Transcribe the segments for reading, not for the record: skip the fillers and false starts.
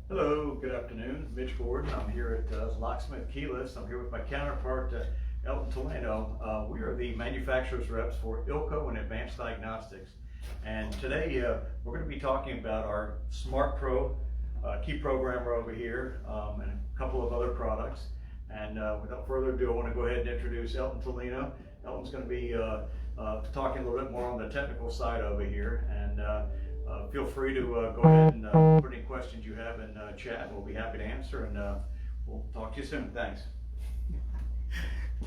Hello, good afternoon. Mitch Gordon. I'm here at Locksmith Keyless. I'm here with my counterpart, Elton Toledo. We are the manufacturer's reps for ILCO and Advanced Diagnostics. And today we're going to be talking about our Smart Pro key programmer over here and a couple of other products. And without further ado, I want to go ahead and introduce Elton Toledo. Elton's going to be talking a little bit more on the technical side over here. And feel free to go ahead and put any questions you have in chat, and we'll be happy to answer, and we'll talk to you soon. Thanks.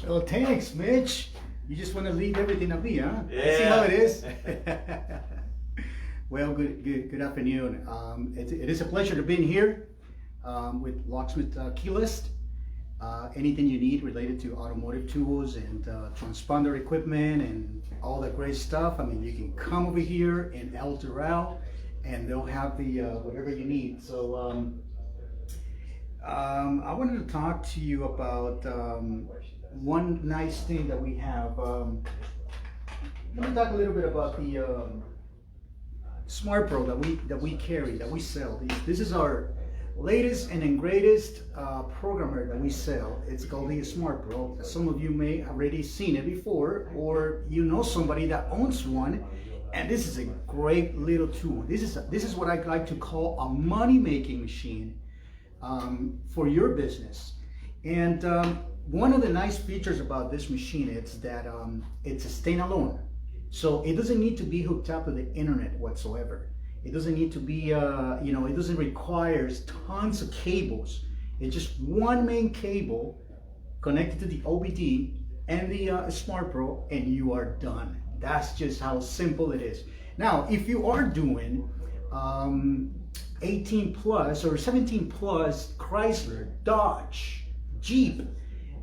Well, thanks, Mitch. You just want to leave everything to me, huh? Yeah. I see how it is. Well, good afternoon. It is a pleasure to be in here with Locksmith Keyless. Anything you need related to automotive tools and transponder equipment and all that great stuff. I mean, you can come over here in El Dorado and they'll have the whatever you need. So I wanted to talk to you about one nice thing that we have. Let me talk a little bit about the Smart Pro that we carry, that we sell. This is our latest and greatest programmer that we sell. It's called the Smart Pro. Some of you may have already seen it before, or you know somebody that owns one, and this is a great little tool. This is what I like to call a money-making machine for your business. And one of the nice features about this machine is that it's a standalone, so it doesn't need to be hooked up to the internet whatsoever. It doesn't need to be, it doesn't require tons of cables. It's just one main cable connected to the OBD and the Smart Pro, and you are done. That's just how simple it is. Now, if you are doing 18 plus or 17 plus Chrysler, Dodge, Jeep,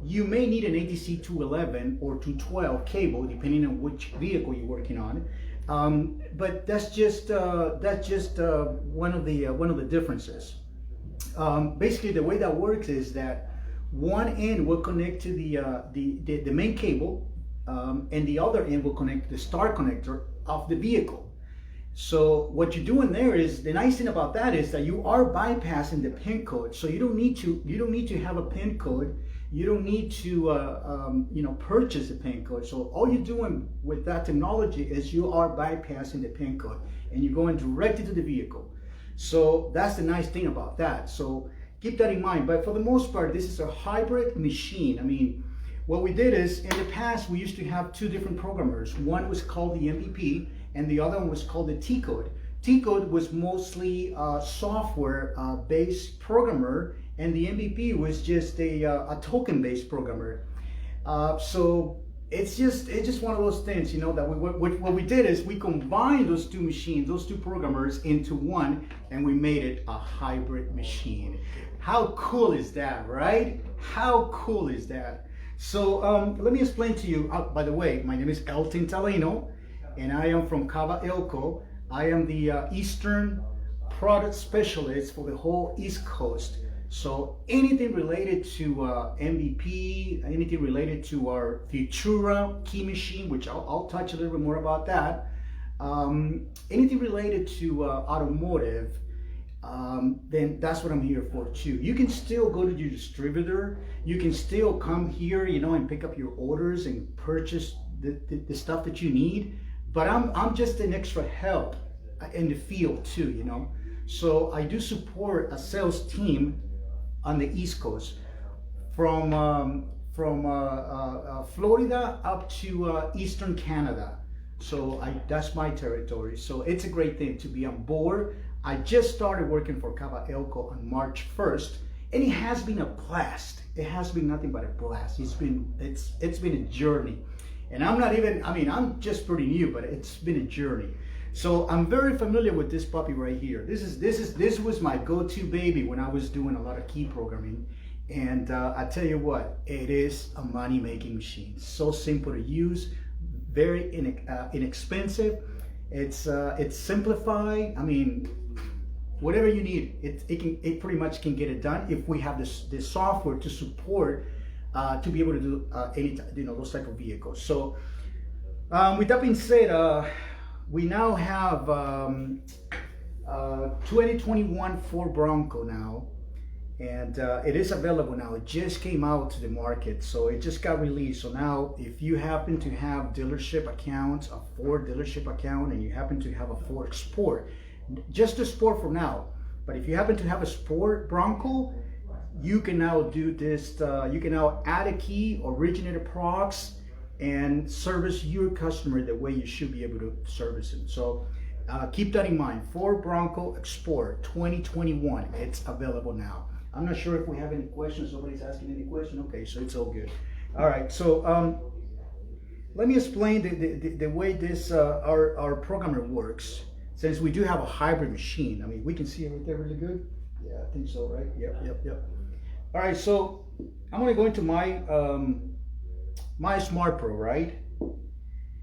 you may need an ATC 211 or 212 cable, depending on which vehicle you're working on. But that's just one of the differences. Basically, the way that works is that one end will connect to the main cable, and the other end will connect to the star connector of the vehicle. So what you're doing there is, the nice thing about that is that you are bypassing the pin code. So you don't need to have a pin code. You don't need to purchase a pin code. So all you're doing with that technology is you are bypassing the pin code and you're going directly to the vehicle. So that's the nice thing about that. So keep that in mind. But for the most part, this is a hybrid machine. I mean, what we did is, in the past, we used to have two different programmers. One was called the MVP and the other one was called the T-code. T-code was mostly software-based programmer, and the MVP was just a token-based programmer. So it's just one of those things, that what we did is we combined those two machines, those two programmers into one, and we made it a hybrid machine. How cool is that, right? How cool is that? So let me explain to you. By the way, my name is Elton Toledo, and I am from Cava Elko. I am the Eastern product specialist for the whole East Coast. So anything related to MVP, anything related to our Futura key machine, which I'll touch a little bit more about that. Anything related to automotive, then that's what I'm here for too. You can still go to your distributor. You can still come here, and pick up your orders and purchase the stuff that you need. But I'm just an extra help in the field too, So I do support a sales team on the East Coast, from Florida up to Eastern Canada. So that's my territory. So it's a great thing to be on board. I just started working for Cava Elko on March 1st, and it has been a blast. It has been nothing but a blast. It's been a journey, and I'm just pretty new, but it's been a journey. So I'm very familiar with this puppy right here. This was my go-to baby when I was doing a lot of key programming, and I tell you what, it is a money-making machine. So simple to use, very inexpensive. It's simplified. I mean, whatever you need, it pretty much can get it done if we have this software to support to be able to do those type of vehicles. So with that being said, we now have 2021 Ford Bronco now, and it is available now. It just came out to the market, so it just got released. So now, if you happen to have dealership accounts, a Ford dealership account, and you happen to have a Ford Sport, just a Sport for now. But if you happen to have a Sport Bronco, you can now do this. You can now add a key, originator procs, and service your customer the way you should be able to service them. So keep that in mind. Ford Bronco Export 2021. It's available now. I'm not sure if we have any questions. Nobody's asking any question. Okay, so it's all good. All right. So let me explain the way this our programmer works. Since we do have a hybrid machine, I mean, we can see it right there really good. Yeah, I think so, right? Yep. All right, so I'm gonna go into my my Smart Pro, right?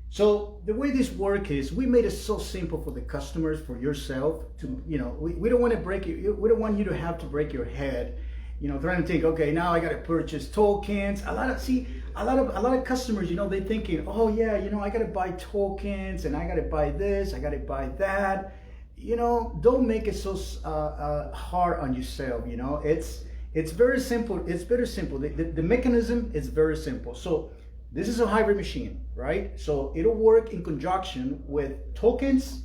So the way this works is we made it so simple for the customers, for yourself to, you know, we don't want to break you. We don't want you to have to break your head, you know, trying to think, okay, now I got to purchase tokens. A lot of customers, you know, they're thinking, oh yeah, you know, I got to buy tokens and I got to buy this, I got to buy that. You know, don't make it so hard on yourself. You know, it's very simple. It's very simple. The mechanism is very simple. So this is a hybrid machine, right? So it'll work in conjunction with tokens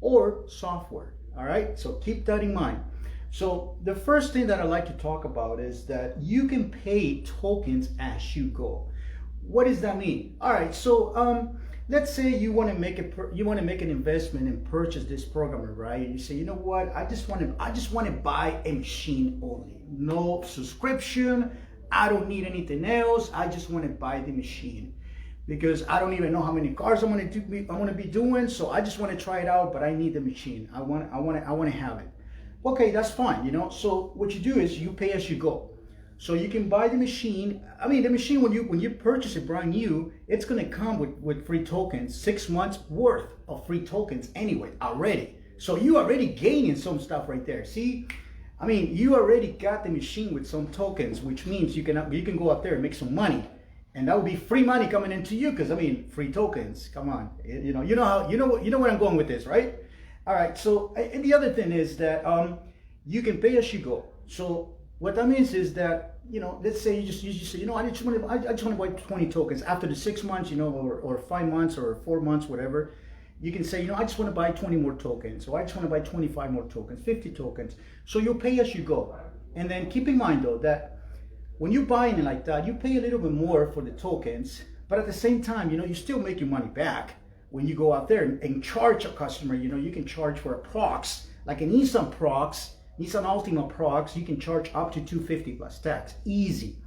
or software. All right. So keep that in mind. So the first thing that I like to talk about is that you can pay tokens as you go. What does that mean? All right. So let's say you want to make an investment and purchase this programmer, right? And you say, you know what? I just want to buy a machine only. No subscription. I don't need anything else. I just want to buy the machine because I don't even know how many cars I'm going to be doing. So I just want to try it out, but I need the machine. I want to have it. Okay, that's fine. You know. So what you do is you pay as you go. So you can buy the machine. I mean, the machine when you purchase it brand new, it's going to come with free tokens, 6 months worth of free tokens anyway already. So you already gaining some stuff right there. See. I mean, you already got the machine with some tokens, which means you can go out there and make some money, and that would be free money coming into you. Because I mean, free tokens. Come on, you know where I'm going with this, right? All right. So, and the other thing is that you can pay as you go. So what that means is that, you know, let's say you just say, you know, I just want to buy 20 tokens after the 6 months, you know, or 5 months or 4 months, whatever. You can say, you know, I just want to buy 20 more tokens, or I just want to buy 25 more tokens, 50 tokens. So you'll pay as you go. And then keep in mind though that when you're buying it like that, you pay a little bit more for the tokens, but at the same time, you know, you still make your money back when you go out there and charge a customer. You know, you can charge for a procs, like a Nissan Altima procs, you can charge up to $250 plus tax. Easy.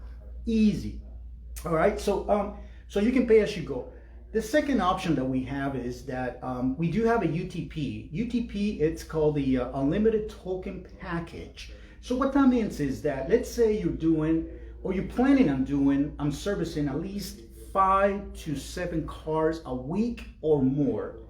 All right, so you can pay as you go. The second option that we have is that we do have a UTP. UTP, it's called the Unlimited Token Package. So what that means is that, let's say you're doing, or you're planning on servicing at least 5 to 7 cars a week or more.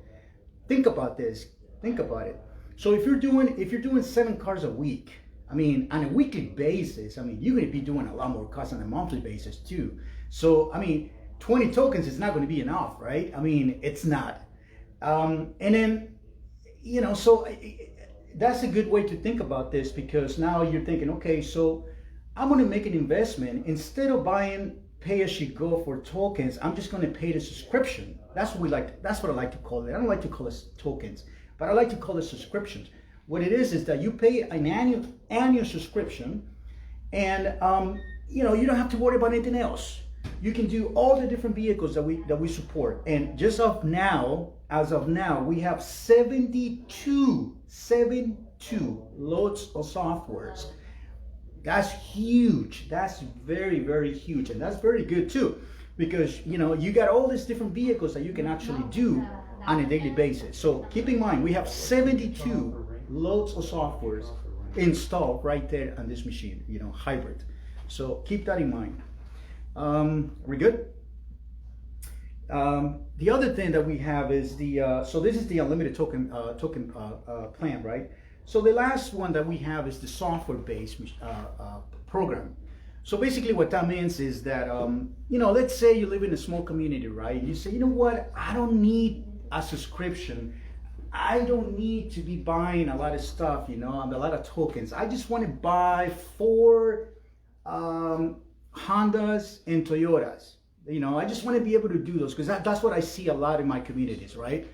Think about this. Think about it. So if you're doing 7 cars a week, I mean, on a weekly basis, I mean, you're going to be doing a lot more cars on a monthly basis too. So, I mean, 20 tokens is not going to be enough, right? I mean, it's not. And then, you know, so that's a good way to think about this, because now you're thinking, okay, so I'm going to make an investment. Instead of buying pay as you go for tokens, I'm just going to pay the subscription. That's what I like to call it. I don't like to call it tokens, but I like to call it subscriptions. What it is that you pay an annual subscription, and you know, you don't have to worry about anything else. You can do all the different vehicles that we support. And just as of now, we have 72 loads of softwares. That's huge. That's very, very huge. And that's very good too, because, you know, you got all these different vehicles that you can actually do on a daily basis. So keep in mind, we have 72 loads of softwares installed right there on this machine, you know, hybrid. So keep that in mind. We good? The other thing that we have is so this is the unlimited token plan, right? So the last one that we have is the software-based program. So basically what that means is that, you know, let's say you live in a small community, right? You say, you know what, I don't need a subscription. I don't need to be buying a lot of stuff, and a lot of tokens. I just want to buy 4 Hondas and Toyotas. I just want to be able to do those because that's what I see a lot in my communities, right?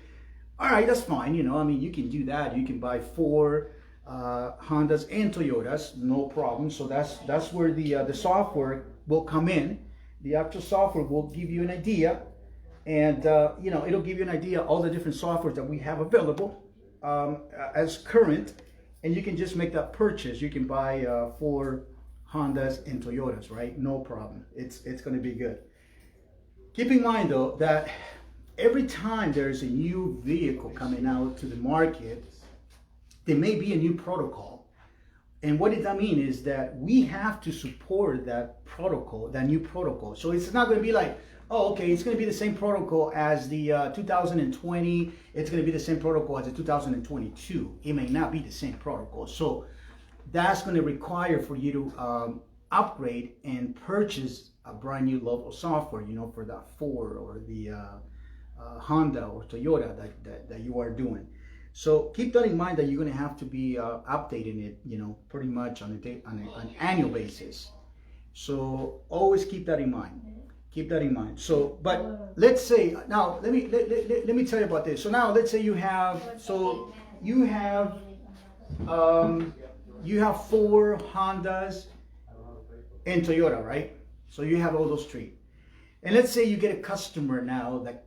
All right, that's fine. You can do that. You can buy 4 Hondas and Toyotas, no problem. So that's where the software will come in. The actual software will give you an idea, and it'll give you an idea of all the different softwares that we have available as current, and you can just make that purchase. You can buy 4 Hondas and Toyotas, right? No problem. It's going to be good. Keep in mind though that every time there's a new vehicle coming out to the market, there may be a new protocol. And what does that mean is that we have to support that protocol, that new protocol. So it's not going to be like, oh, okay, it's going to be the same protocol as the 2020. It's going to be the same protocol as the 2022. It may not be the same protocol. So that's going to require for you to upgrade and purchase a brand new local software, for that Ford or the Honda or Toyota that you are doing. So keep that in mind that you're going to have to be updating it, pretty much on an annual basis. So always keep that in mind. Keep that in mind. So, but let's say now, let me tell you about this. So now, let's say you have 4 Hondas and Toyota, right? So you have all those 3. And let's say you get a customer now that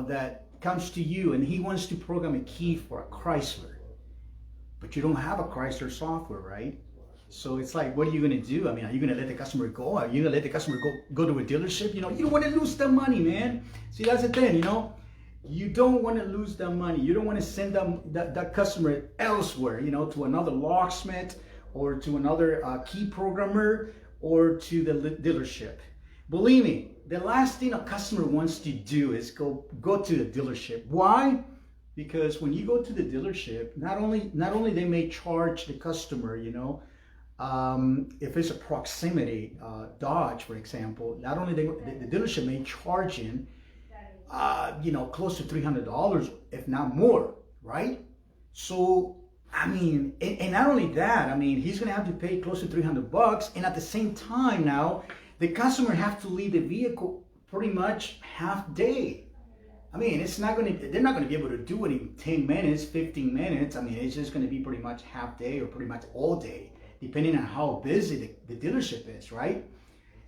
that comes to you and he wants to program a key for a Chrysler, but you don't have a Chrysler software, right? So it's like, what are you going to do? I mean, are you going to let the customer go? Are you going to let the customer go to a dealership? You don't want to lose the money, man. See, that's the thing, you don't want to lose that money. You don't want to send them that customer elsewhere, to another locksmith or to another key programmer or to the dealership. Believe me, the last thing a customer wants to do is go to the dealership. Why? Because when you go to the dealership, not only they may charge the customer, if it's a proximity Dodge, for example, not only the dealership may charge in, close to $300, if not more, right? So, I mean, and not only that, I mean, he's going to have to pay close to $300, and at the same time now, the customer have to leave the vehicle pretty much half day. I mean, they're not going to be able to do it in 10 minutes, 15 minutes. I mean, it's just going to be pretty much half day or pretty much all day, depending on how busy the dealership is, right?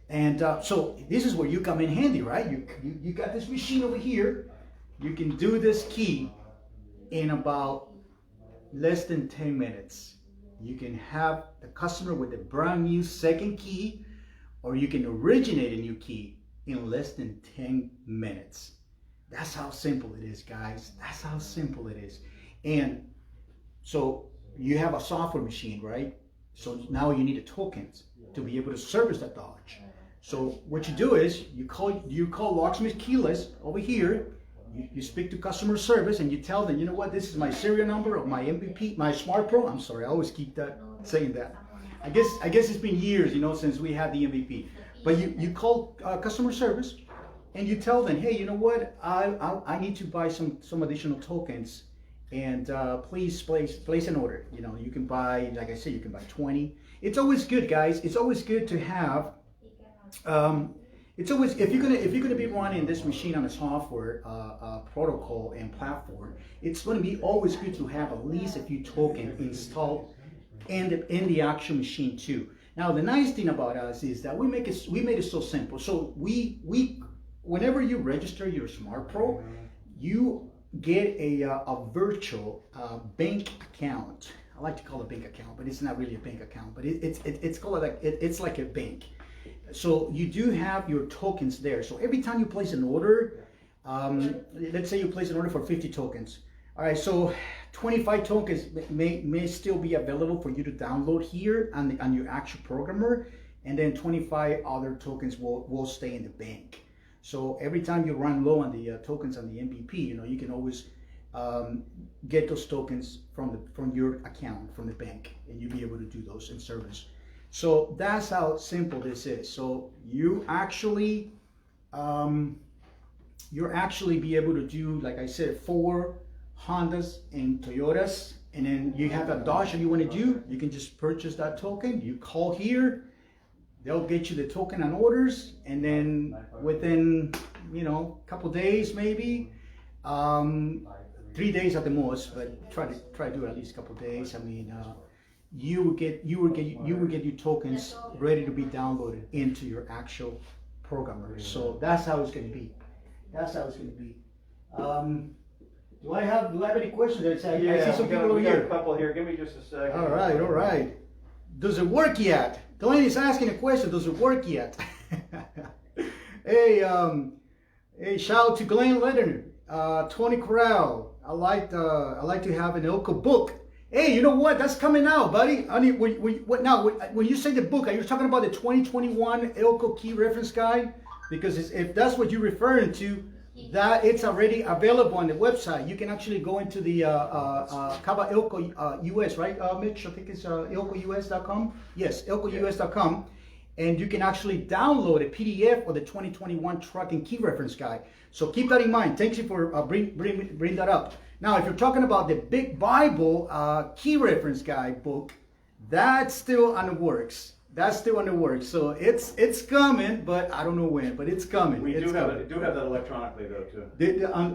And so this is where you come in handy, right? You got this machine over here. You can do this key in about less than 10 minutes. You can have the customer with a brand new second key, or you can originate a new key in less than 10 minutes. That's how simple it is, guys. That's how simple it is. And so you have a software machine, right? So now you need the tokens to be able to service that Dodge. So what you do is you call Locksmith Keyless over here. You speak to customer service and you tell them, you know what, this is my serial number of my MVP, my Smart Pro. I'm sorry, I always keep saying that. I guess it's been years, since we had the MVP. But you call customer service and you tell them, hey, you know what, I need to buy some additional tokens, and please place an order. You can buy, like I said, you can buy 20. It's always good, guys. It's always good to have. It's always, if you're gonna be running this machine on a software protocol and platform, it's going to be always good to have at least a few tokens installed in the actual machine too. Now the nice thing about us is that we made it so simple. So we whenever you register your Smart Pro, you get a virtual bank account. I like to call it a bank account, but it's not really a bank account. But it's called it's like a bank. So you do have your tokens there. So every time you place an order, let's say you place an order for 50 tokens. All right, so 25 tokens may still be available for you to download here on your actual programmer, and then 25 other tokens will stay in the bank. So every time you run low on the tokens on the MVP, you can always get those tokens from your account, from the bank, and you'll be able to do those in service. So that's how simple this is. So you actually be able to do, like I said, 4 Hondas and Toyotas, and then you have a Dodge that you want to do, you can just purchase that token. You call here, they'll get you the token on orders, and then within, a couple days maybe, 3 days at the most, but try to do it at least a couple days. I mean, you will get your tokens ready to be downloaded into your actual programmer. So that's how it's going to be. Do I have any questions? I see some people over we got here. a couple here. Give me just a second. All right. Does it work yet? Delaney's asking a question. Does it work yet? Hey, shout out to Glenn Leonard, Tony Corral. I like to have an Ilko book. Hey, you know what? That's coming out, buddy. I mean, when you say the book, are you talking about the 2021 Ilko Key Reference Guide? Because if that's what you're referring to, that it's already available on the website. You can actually go into the Kaba Ilko US, right, Mitch? I think it's ilkous.com. Yes, ilkous.com. And you can actually download a PDF of the 2021 Truck and Key Reference Guide. So keep that in mind. Thank you for bring that up. Now, if you're talking about the Big Bible Key Reference Guide book, that's still on the works. So it's coming, but I don't know when. But it's coming. We do have that electronically though too.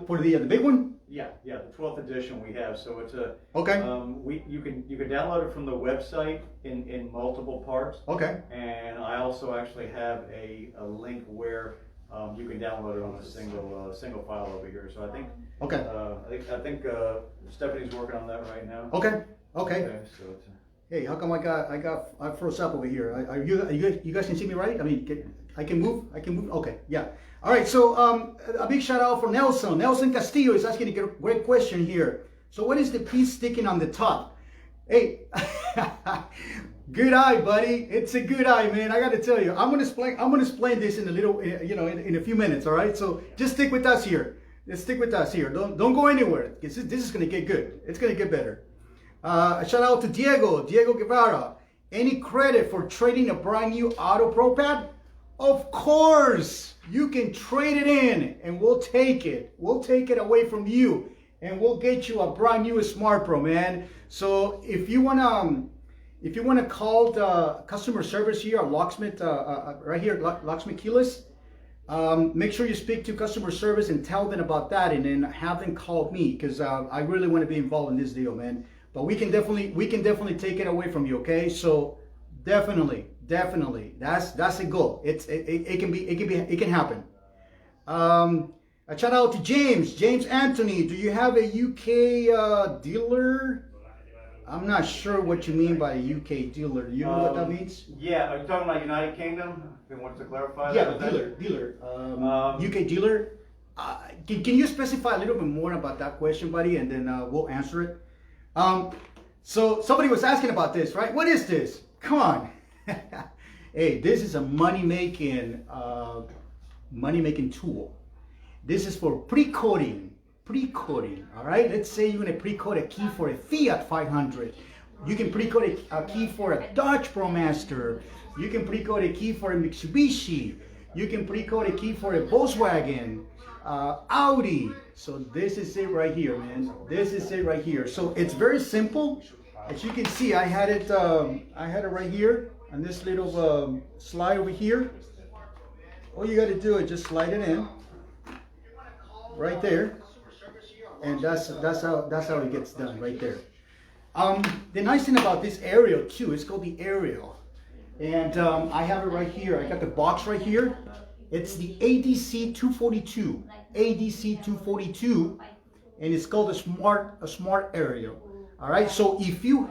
For the big one. Yeah, the 12th edition we have. So it's a okay. You can download it from the website in multiple parts. Okay. And I also actually have a link where you can download it on a single file over here. So I think okay. I think Stephanie's working on that right now. Okay. So it's, hey, how come I froze up over here? You guys can see me right? I mean, I can move. Okay, yeah. All right. So a big shout out for Nelson. Nelson Castillo is asking a great question here. So what is the piece sticking on the top? Hey, good eye, buddy. It's a good eye, man. I got to tell you, I'm gonna explain this in a little, in a few minutes. All right. So just stick with us here. Don't go anywhere. This is gonna get good. It's gonna get better. A shout out to Diego Guevara. Any credit for trading a brand new Auto Pro pad? Of course, you can trade it in and we'll take it. We'll take it away from you and we'll get you a brand new Smart Pro, man. So if you wanna call the customer service here, Locksmith, right here, Locksmith Keyless, make sure you speak to customer service and tell them about that, and then have them call me, because I really want to be involved in this deal, man. But we can definitely take it away from you, okay? So definitely, that's a goal. It can happen. A shout out to James Anthony. Do you have a UK dealer? I'm not sure what you mean by a UK dealer. Do you know what that means? Yeah, are you talking about United Kingdom? If you want to clarify yeah, that. dealer. UK dealer. Can you specify a little bit more about that question, buddy, and then we'll answer it. So somebody was asking about this, right? What is this? Come on. Hey, this is a money-making tool. This is for pre-coding, all right? Let's say you're gonna pre-code a key for a Fiat 500. You can pre-code a key for a Dodge ProMaster. You can pre-code a key for a Mitsubishi. You can pre-code a key for a Volkswagen, Audi. So this is it right here, man. This is it right here. So it's very simple. As you can see, I had it right here on this little slide over here. All you got to do is just slide it in, right there, and that's how it gets done right there. The nice thing about this aerial too, it's called the aerial, and I have it right here. I got the box right here. It's the ADC 242, and it's called a smart aerial. All right. So if you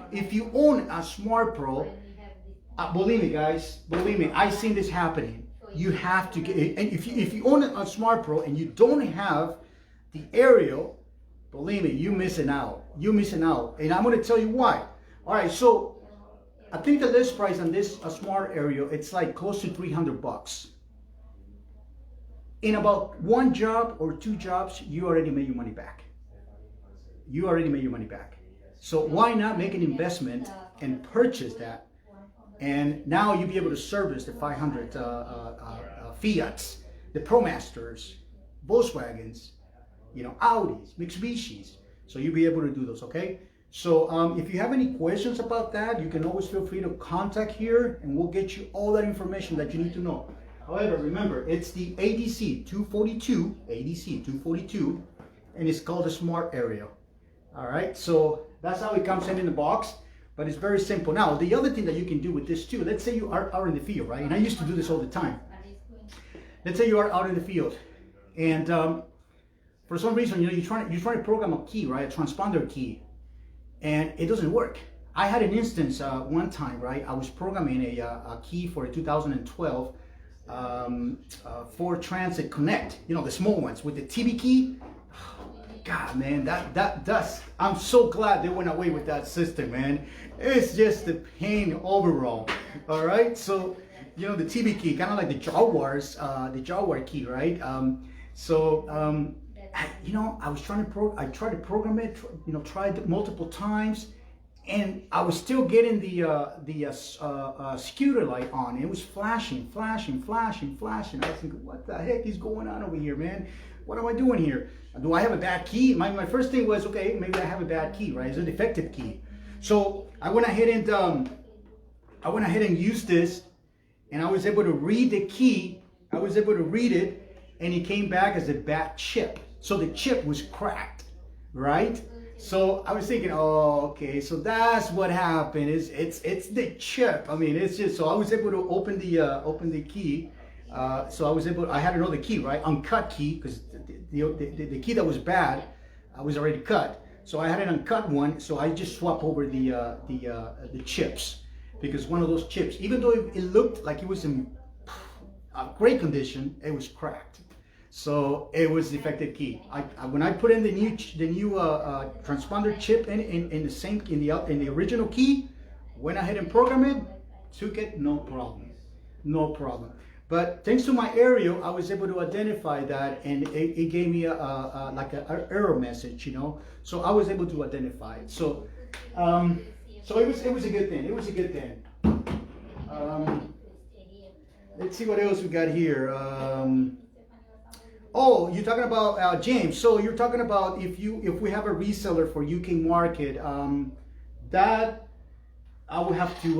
own a Smart Pro, believe me, guys, I've seen this happening. You have to get it. And if you own a Smart Pro and you don't have the aerial, believe me, you're missing out. And I'm going to tell you why. All right. So I think the list price on this smart aerial, it's like close to $300. In about one job or two jobs, you already made your money back. So why not make an investment and purchase that? And now you'll be able to service the 500 Fiats, the ProMasters, Volkswagens, Audis, Mitsubishis. So you'll be able to do those, okay? So if you have any questions about that, you can always feel free to contact here and we'll get you all that information that you need to know. However, remember, it's the ADC 242, and it's called the Smart Area. All right, so that's how it comes in the box, but it's very simple. Now, the other thing that you can do with this too, let's say you are out in the field, right? And I used to do this all the time. Let's say you are out in the field, and for some reason, you're trying to program a key, right? A transponder key, and it doesn't work. I had an instance one time, right? I was programming a key for a 2012 Ford Transit Connect, the small ones with the TV key. God, man, that's, I'm so glad they went away with that system, man. It's just a pain overall. All right, so the TV key, kind of like the Jaguar key, right? I was trying to I tried to program it, tried it multiple times, and I was still getting the scooter light on. It was flashing. I was thinking, what the heck is going on over here, man? What am I doing here? Do I have a bad key? My first thing was, okay, maybe I have a bad key, right? It's a defective key. So I went ahead and used this, and I was able to read the key. I was able to read it, and it came back as a bad chip. So the chip was cracked, right? So I was thinking, oh, okay, so that's what happened. It's the chip. I mean, it's just, so I was able to open the key. So I had another key, right? Uncut key, because the key that was bad, I was already cut. So I had an uncut one. So I just swapped over the chips, because one of those chips, even though it looked like it was in great condition, it was cracked. So it was defective key. When I put in the new transponder chip in the original key, went ahead and programmed it, took it, no problem. But thanks to my aerial, I was able to identify that, and it gave me like an error message, So I was able to identify it. So it was a good thing. Let's see what else we got here. Oh, you're talking about James. So you're talking about if we have a reseller for UK market, that I will have to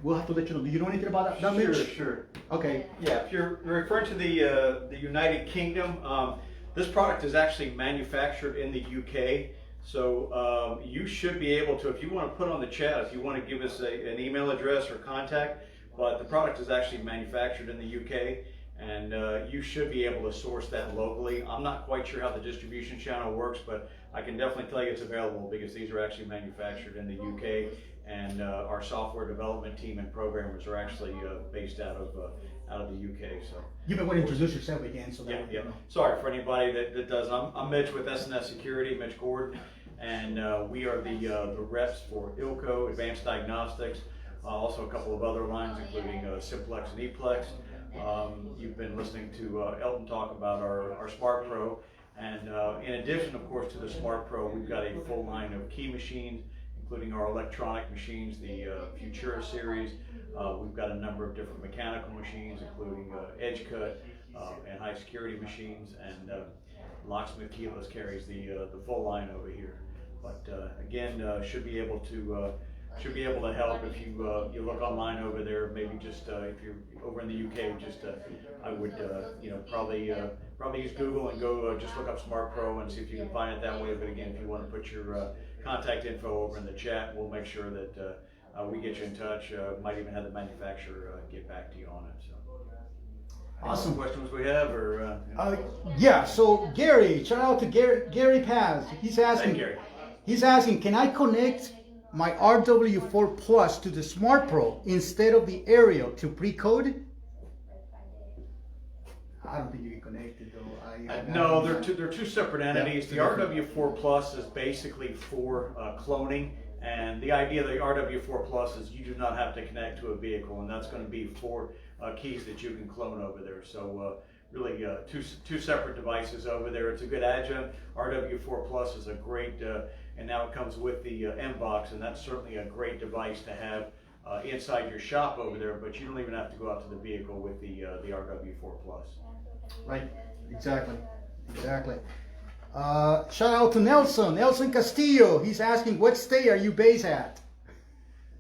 we'll have to let you know. Do you know anything about that, Mitch? Sure. Okay. Yeah, if you're referring to the United Kingdom, this product is actually manufactured in the UK. So you should be able to, if you want to put on the chat, if you want to give us an email address or contact, but the product is actually manufactured in the UK. And you should be able to source that locally. I'm not quite sure how the distribution channel works, but I can definitely tell you it's available, because these are actually manufactured in the UK, and our software development team and programmers are actually based out of the UK. So you may want to introduce yourself again. So that yeah. Sorry for anybody that doesn't. I'm Mitch with S&S Security, Mitch Gordon, and we are the reps for ILCO, Advanced Diagnostics, also a couple of other lines, including Simplex and Eplex. You've been listening to Elton talk about our Smart Pro, and in addition, of course, to the Smart Pro, we've got a full line of key machines, including our electronic machines, the Futura series. We've got a number of different mechanical machines, including edge cut and high security machines, and Locksmith Keyless carries the full line over here. But again, should be able to help if you look online over there. Maybe just if you're over in the UK, I would probably use Google and go just look up Smart Pro and see if you can find it that way. But again, if you want to put your contact info over in the chat, we'll make sure that we get you in touch. Might even have the manufacturer get back to you on it. So. Awesome. Any questions we have, or yeah. So Gary, shout out to Gary Paz. He's asking. Hey, Gary. He's asking, can I connect my RW4 Plus to the Smart Pro instead of the aerial to pre-code? I don't think you can connect it though. No, they're two separate entities. The RW4 Plus is basically for cloning, and the idea of the RW4 Plus is you do not have to connect to a vehicle, and that's going to be for keys that you can clone over there. So really two separate devices over there. It's a good adjunct. RW4 Plus is a great, and now it comes with the M-Box, and that's certainly a great device to have inside your shop over there, but you don't even have to go out to the vehicle with the RW4 Plus. Right, exactly. Shout out to Nelson Castillo. He's asking, what state are you based at?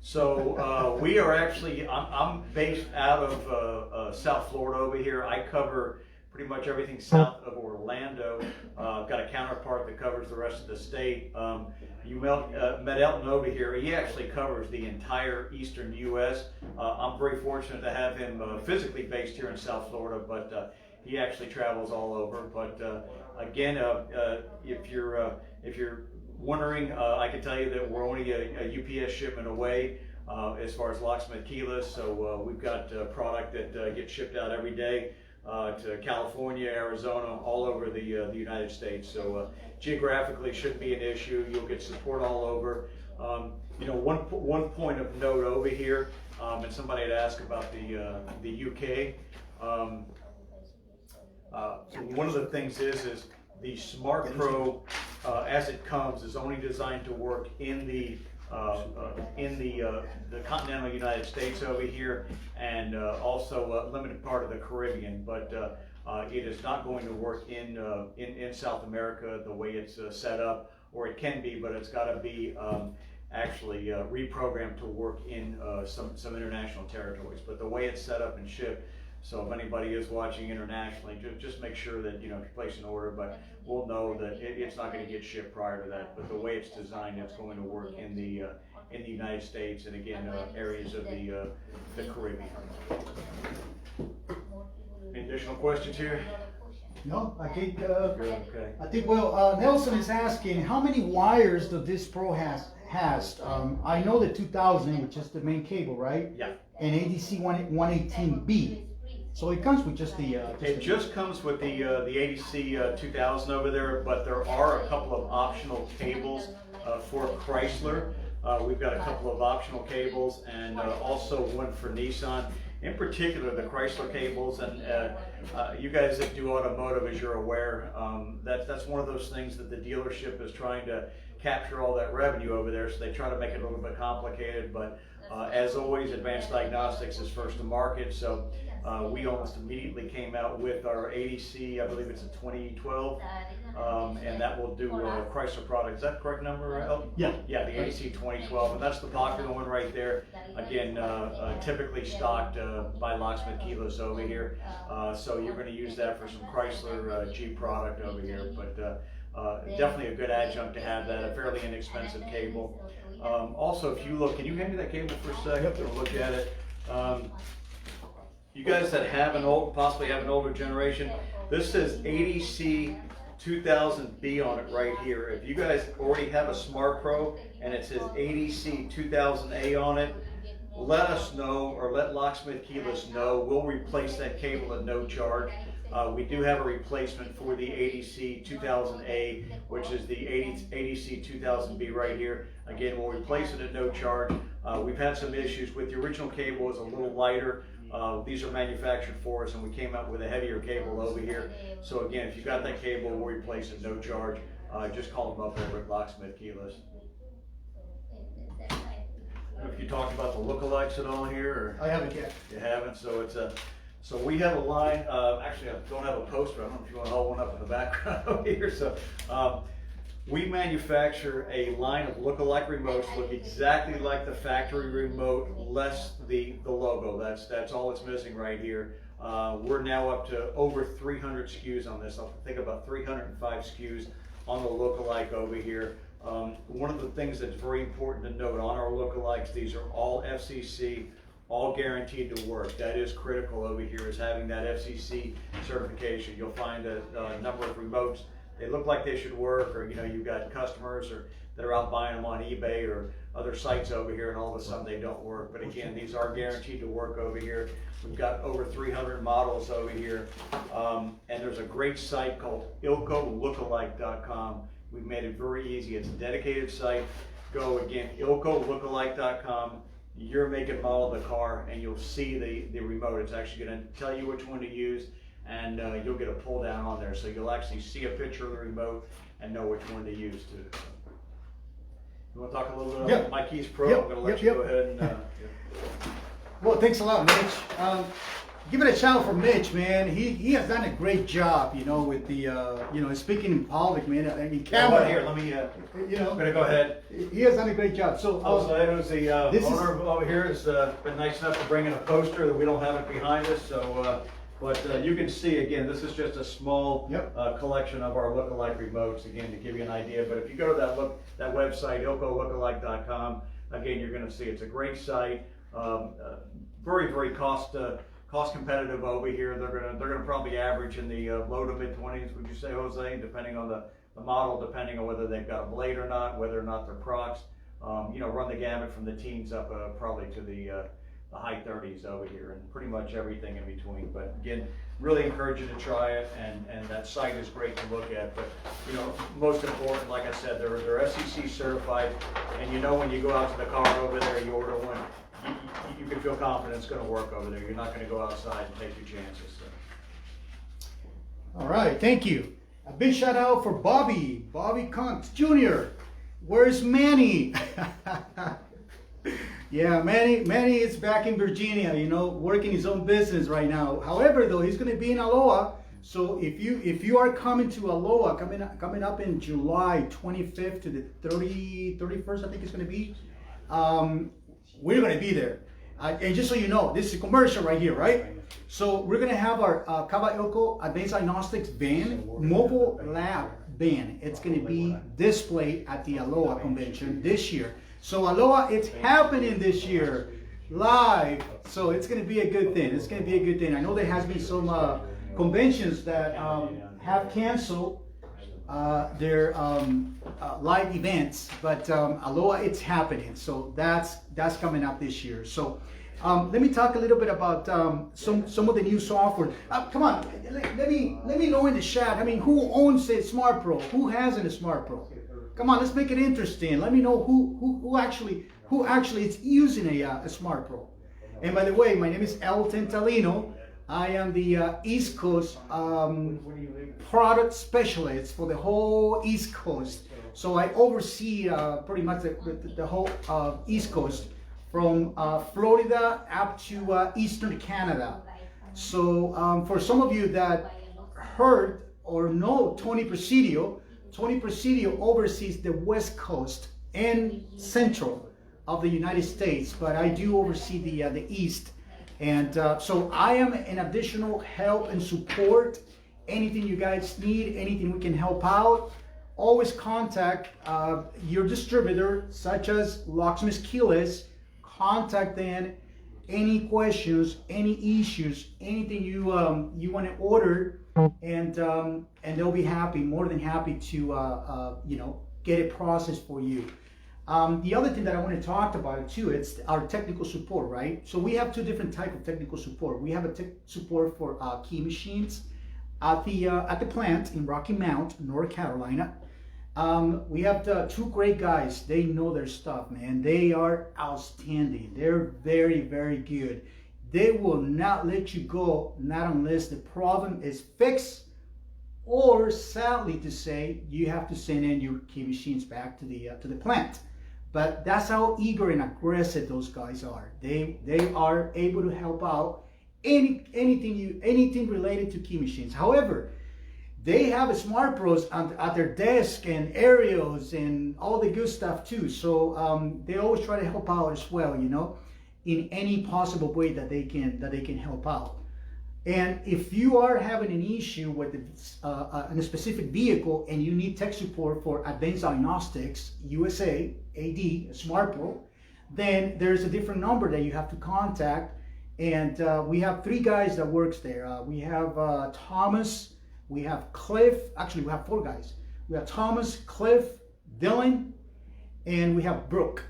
So we are actually, I'm based out of South Florida over here. I cover pretty much everything south of Orlando. I've got a counterpart that covers the rest of the state. You met Elton over here. He actually covers the entire eastern U.S. I'm very fortunate to have him physically based here in South Florida, but he actually travels all over. But again, if you're wondering, I can tell you that we're only a UPS shipment away as far as locksmith keyless. So we've got product that gets shipped out every day to California, Arizona, all over the United States. So geographically shouldn't be an issue. You'll get support all over. You know, one point of note over here, and somebody had asked about the UK. One of the things is the Smart Pro, as it comes, is only designed to work in the continental United States over here, and also a limited part of the Caribbean. But it is not going to work in South America the way it's set up, or it can be, but it's got to be actually reprogrammed to work in some international territories. But the way it's set up and shipped. So if anybody is watching internationally, just make sure that, you know, if you place an order, but we'll know that it's not going to get shipped prior to that. But the way it's designed, it's going to work in the United States, and again, areas of the Caribbean. Any additional questions here? No, I think. Okay. I think. Well, Nelson is asking, how many wires does this Pro has? I know the 2000, which is the main cable, right? Yeah. And ADC 118B. So it comes with just the. It just comes with the ADC 2000 over there, but there are a couple of optional cables for Chrysler. We've got a couple of optional cables, and also one for Nissan. In particular, the Chrysler cables, and you guys that do automotive, as you're aware, that's one of those things that the dealership is trying to capture all that revenue over there, so they try to make it a little bit complicated. But as always, Advanced Diagnostics is first to market, so we almost immediately came out with our ADC, I believe it's a 2012, and that will do Chrysler product. Is that the correct number, Elton? Yeah. Yeah, the ADC 2012, and that's the popular one right there. Again, typically stocked by Locksmith Keyless over here. So you're going to use that for some Chrysler G product over here, but definitely a good adjunct to have that, a fairly inexpensive cable. Also, if you look, can you hand me that cable for a second? Yep. We'll look at it. You guys that have possibly have an older generation, this says ADC 2000B on it right here. If you guys already have a Smart Pro and it says ADC 2000A on it, let us know, or let Locksmith Keyless know. We'll replace that cable at no charge. We do have a replacement for the ADC 2000A, which is the ADC 2000B right here. Again, we'll replace it at no charge. We've had some issues with the original cable. Is a little lighter. These are manufactured for us, and we came out with a heavier cable over here. So again, if you got that cable, we'll replace it no charge. Just call them up over at Locksmith Keyless. If you talked about the lookalikes at all here, or I haven't yet. you haven't, so it's a. So we have a line. Actually, I don't have a poster. I don't know if you want to hold one up in the background over here. So we manufacture a line of lookalike remotes, look exactly like the factory remote, less the logo. That's all it's missing right here. We're now up to over 300 SKUs on this. I think about 305 SKUs on the lookalike over here. One of the things that's very important to note on our lookalikes, these are all FCC, all guaranteed to work. That is critical over here, is having that FCC certification. You'll find a number of remotes, they look like they should work, or you've got customers that are out buying them on eBay or other sites over here, and all of a sudden they don't work. But again, these are guaranteed to work over here. We've got over 300 models over here, and there's a great site called ilcolookalike.com. We've made it very easy. It's a dedicated site. Go again, ilcolookalike.com. Your make and model of the car, and you'll see the remote. It's actually going to tell you which one to use, and you'll get a pull down on there, so you'll actually see a picture of the remote and know which one to use too. You want to talk a little bit about My Keys Pro? I'm going to let you go ahead and. Well, thanks a lot, Mitch. give it a shout for Mitch, man. He has done a great job, you know, with the you know, speaking in public, man. I mean, camera. Here, let me. You know, I'm gonna go ahead. he has done a great job. So, Jose, who's the this is- owner over here, has been nice enough to bring in a poster that we don't have it behind us. So, but you can see again, this is just a small Yep. collection of our lookalike remotes. Again, to give you an idea. But if you go to that website, ilcolookalike.com, again, you're going to see it's a great site. Very cost competitive over here. They're gonna probably average in the low to mid 20s. Would you say, Jose? Depending on the model, depending on whether they've got a blade or not, whether or not they're Procs. You know, run the gamut from the teens up probably to the high 30s over here, and pretty much everything in between. But again, really encourage you to try it, and that site is great to look at. But you know, most important, like I said, they're SEC certified, and you know when you go out to the car over there, you order one, you can feel confident it's going to work over there. You're not going to go outside and take your chances. So. all right, thank you. A big shout out for Bobby Kuntz Jr. Where's Manny? Yeah, Manny is back in Virginia, you know, working his own business right now. However, though, he's going to be in Aloha. So if you are coming to Aloha, coming up in July 25th to the 31st, I think it's going to be. We're going to be there. And just so you know, this is a commercial right here, right? So we're going to have our Kaba Ilko Advanced Diagnostics van, mobile lab van. It's going to be displayed at the Aloha convention this year. So Aloha, it's happening this year, live. So it's going to be a good thing. It's going to be a good thing. I know there has been some conventions that have canceled their live events, but Aloha, it's happening. So that's coming up this year. So let me talk a little bit about some of the new software. Come on, let me know in the chat. I mean, who owns a Smart Pro? Who hasn't a Smart Pro? Come on, let's make it interesting. Let me know who actually is using a Smart Pro. And by the way, my name is Elton Talino. I am the East Coast product specialist for the whole East Coast. So I oversee pretty much the whole East Coast, from Florida up to Eastern Canada. So for some of you that heard or know Tony Presidio oversees the West Coast and Central of the United States, but I do oversee the East. And so I am an additional help and support. Anything you guys need, anything we can help out, always contact your distributor, such as Locksmith Keyless. Contact them. Any questions, any issues, anything you want to order, and they'll be more than happy to get it processed for you. The other thing that I want to talk about too, it's our technical support, right? So we have two different types of technical support. We have a tech support for key machines at the plant in Rocky Mount, North Carolina. We have two great guys. They know their stuff, man. They are outstanding. They're very, very good. They will not let you go, not unless the problem is fixed, or sadly to say, you have to send in your key machines back to the plant. But that's how eager and aggressive those guys are. They are able to help out anything related to key machines. However, they have Smart Pros at their desk and aerials and all the good stuff too. So they always try to help out as well, you know, in any possible way that they can help out. And if you are having an issue with a specific vehicle and you need tech support for Advanced Diagnostics USA AD Smart Pro, then there's a different number that you have to contact. And we have three guys that works there. We have Thomas. We have Cliff. Actually, we have four guys. We have Thomas, Cliff, Dylan, and we have Brooke.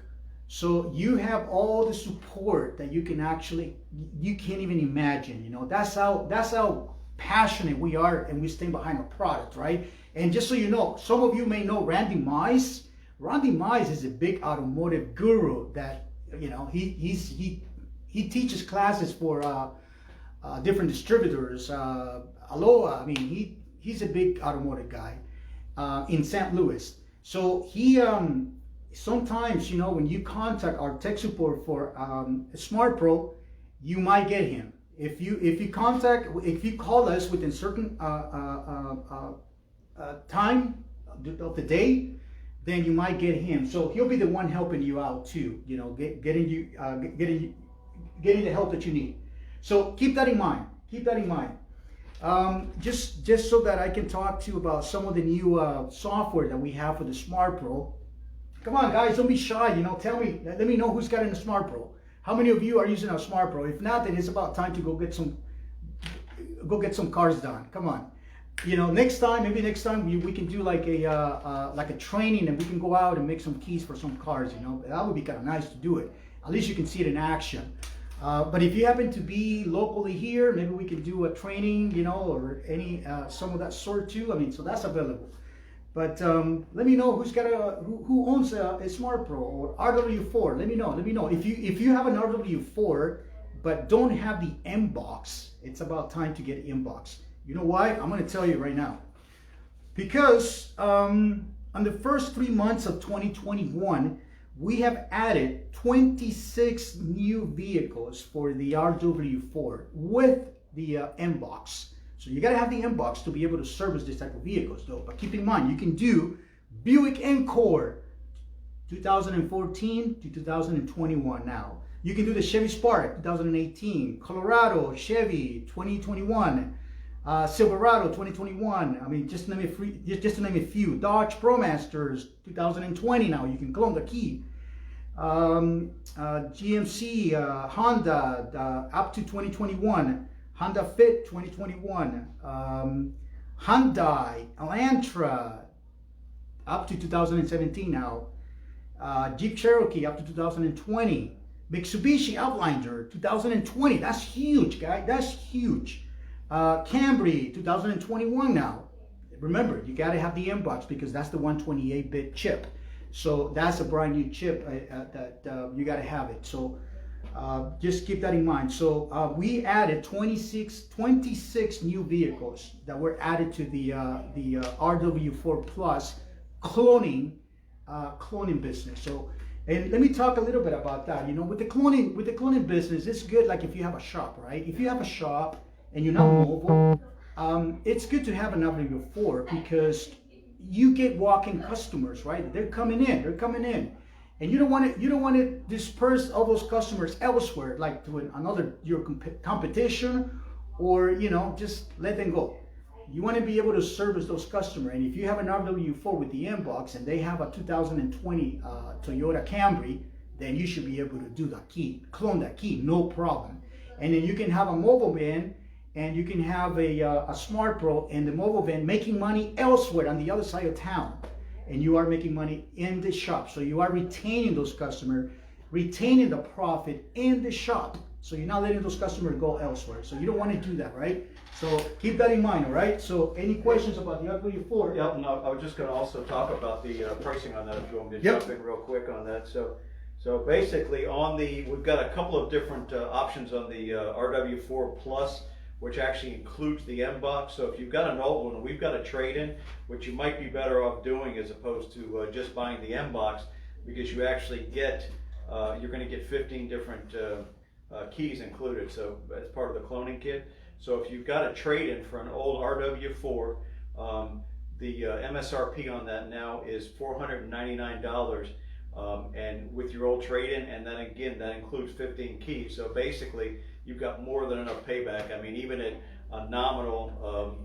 So you have all the support that you can't even imagine. You know, that's how passionate we are, and we stand behind our product, right? And just so you know, some of you may know Randy Mize. Randy Mize is a big automotive guru that, you know, he teaches classes for different distributors. Aloha, I mean, he's a big automotive guy in St. Louis. So he sometimes, you know, when you contact our tech support for Smart Pro, you might get him. If you call us within certain time of the day, then you might get him. So he'll be the one helping you out too. You know, getting the help that you need. So keep that in mind. Keep that in mind. Just so that I can talk to you about some of the new software that we have for the Smart Pro. Come on, guys, don't be shy. You know, tell me. Let me know who's got in the Smart Pro. How many of you are using our Smart Pro? If not, then it's about time to go get some cars done. Come on. You know, maybe next time we can do like a training, and we can go out and make some keys for some cars. You know, that would be kind of nice to do it. At least you can see it in action. But if you happen to be locally here, maybe we can do a training, you know, or any some of that sort too. I mean, so that's available. But let me know who owns a Smart Pro or RW4. Let me know. If you have an RW4 but don't have the M box, it's about time to get M box. You know why? I'm going to tell you right now. Because on the first 3 months of 2021, we have added 26 new vehicles for the RW4 with the M box. So you got to have the M box to be able to service this type of vehicles, though. But keep in mind, you can do Buick Encore 2014 to 2021 now. You can do the Chevy Spark 2018, Colorado, Chevy 2021, Silverado 2021. I mean, just to name a few. Dodge ProMasters 2020 now. You can clone the key. GMC, Honda up to 2021. Honda Fit 2021, Hyundai, Elantra up to 2017 now, Jeep Cherokee up to 2020, Mitsubishi Outlander 2020, that's huge, guys, that's huge. Camry 2021 now. Remember, you got to have the M box because that's the 128-bit chip. So that's a brand new chip that you got to have it. So just keep that in mind. So we added 26 new vehicles that were added to the RW4 Plus cloning business. So, and let me talk a little bit about that. You know, with the cloning business, it's good. Like if you have a shop, right? If you have a shop and you're not mobile, it's good to have an RW4 because you get walk-in customers, right? They're coming in. And you don't want to disperse all those customers elsewhere, like to your competition, or just let them go. You want to be able to service those customers. And if you have an RW4 with the M box and they have a 2020 Toyota Camry, then you should be able to do that key, clone that key, no problem. And then you can have a mobile van, and you can have a Smart Pro and the mobile van making money elsewhere on the other side of town. And you are making money in the shop. So you are retaining those customers, retaining the profit in the shop. So you're not letting those customers go elsewhere. So you don't want to do that, right? So keep that in mind, all right? So any questions about the RW4? Yeah, no, I was just going to also talk about the pricing on that if you want me to jump in real quick on that. So basically we've got a couple of different options on the RW4 Plus, which actually includes the M box. So if you've got an old one and we've got a trade-in, which you might be better off doing as opposed to just buying the M box, because you actually get, you're going to get 15 different keys included, so as part of the cloning kit. So if you've got a trade-in for an old RW4, the MSRP on that now is $499, and with your old trade-in, and then again, that includes 15 keys. So basically, you've got more than enough payback. I mean, even at a nominal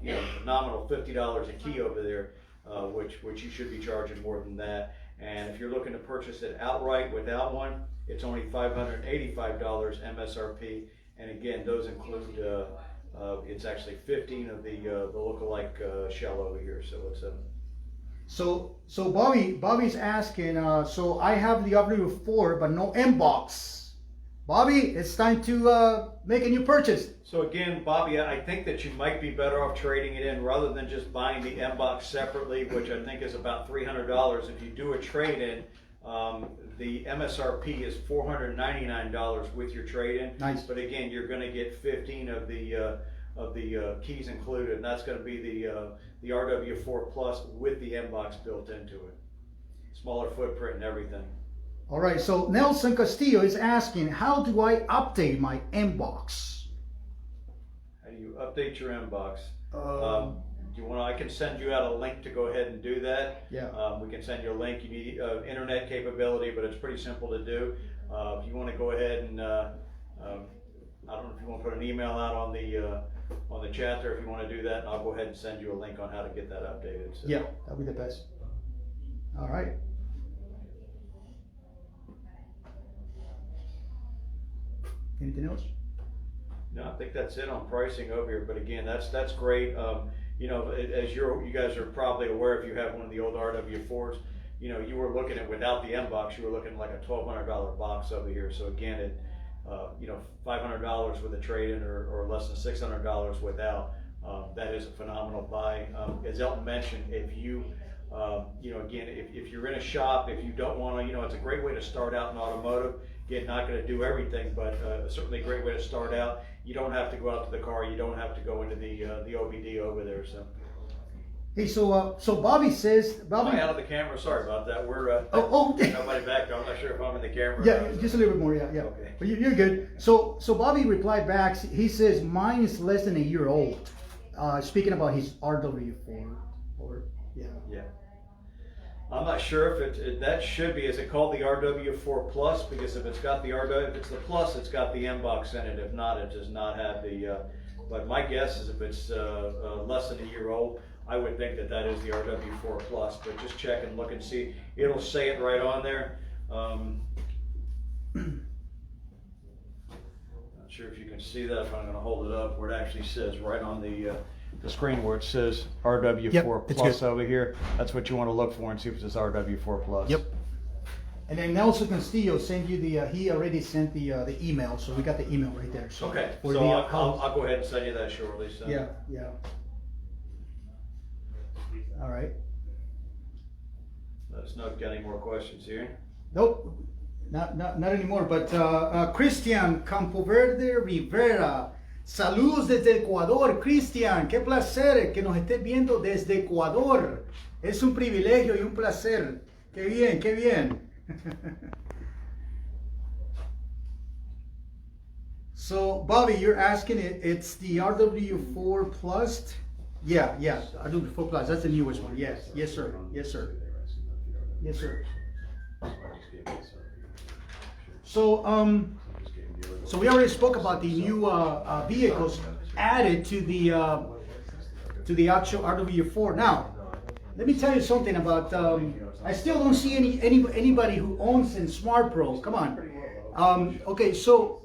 $50 a key over there, which you should be charging more than that. And if you're looking to purchase it outright without one, it's only $585 MSRP. And again, those include it's actually 15 of the lookalike shell over here. So it's So Bobby's asking. So I have the RW4, but no M box. Bobby, it's time to make a new purchase. So again, Bobby, I think that you might be better off trading it in rather than just buying the M box separately, which I think is about $300. If you do a trade-in, the MSRP is $499 with your trade-in. Nice. But again, you're going to get 15 of the keys included, and that's going to be the RW4 Plus with the M box built into it. Smaller footprint and everything. All right, so Nelson Castillo is asking, how do I update my M box? you update your inbox. Do you want? I can send you out a link to go ahead and do that. Yeah. We can send you a link. You need internet capability, but it's pretty simple to do. If you want to go ahead and I don't know if you want to put an email out on the chat there if you want to do that, and I'll go ahead and send you a link on how to get that updated. So. Yeah, that'll be the best. All right. Anything else? No, I think that's it on pricing over here. But again, that's great. You know, as you guys are probably aware, if you have one of the old RW4s, you know, you were looking at, without the M box, you were looking at like a $1,200 box over here. So again, it, you know, $500 with a trade-in or less than $600 without, that is a phenomenal buy. As Elton mentioned, if you, you know, again, if you're in a shop, if you don't want to, you know, it's a great way to start out in automotive. Again, not going to do everything, but certainly a great way to start out. You don't have to go out to the car. You don't have to go into the OBD over there. So. Hey, so Bobby says, Bobby. Am I out of the camera? Sorry about that. We're okay. Nobody back. I'm not sure if I'm in the camera. Yeah, just a little bit more. Yeah. Okay. But you're good. So Bobby replied back. He says mine is less than a year old. Speaking about his RW4, or yeah. Yeah. I'm not sure if that should be, is it called the RW4 Plus? Because if it's got the if it's the Plus, it's got the M box in it. If not, it does not have the, but my guess is if it's less than a year old, I would think that is the RW4 Plus, but just check and look and see. It'll say it right on there. Not sure if you can see that, if I'm gonna hold it up, where it actually says right on the screen where it says RW4 Plus over here. That's what you want to look for and see if it says RW4 Plus. Yep. And then Nelson Castillo sent you he already sent the email, so we got the email right there. So okay, so I'll go ahead and send you that shortly. So. Yeah. All right. Let us know if you got any more questions here. Nope, not anymore. But Cristian Campoverde Rivera, saludos desde Ecuador, Cristian. Qué placer que nos estés viendo desde Ecuador. Es un privilegio y un placer. Qué bien, qué bien. So, Bobby, you're asking it's the RW4 Plus. Yeah, RW4 Plus. That's the newest one. Yes, sir. So we already spoke about the new vehicles added to the actual RW4. Now, let me tell you something about. I still don't see anybody who owns in Smart Pro. Come on. Okay, so.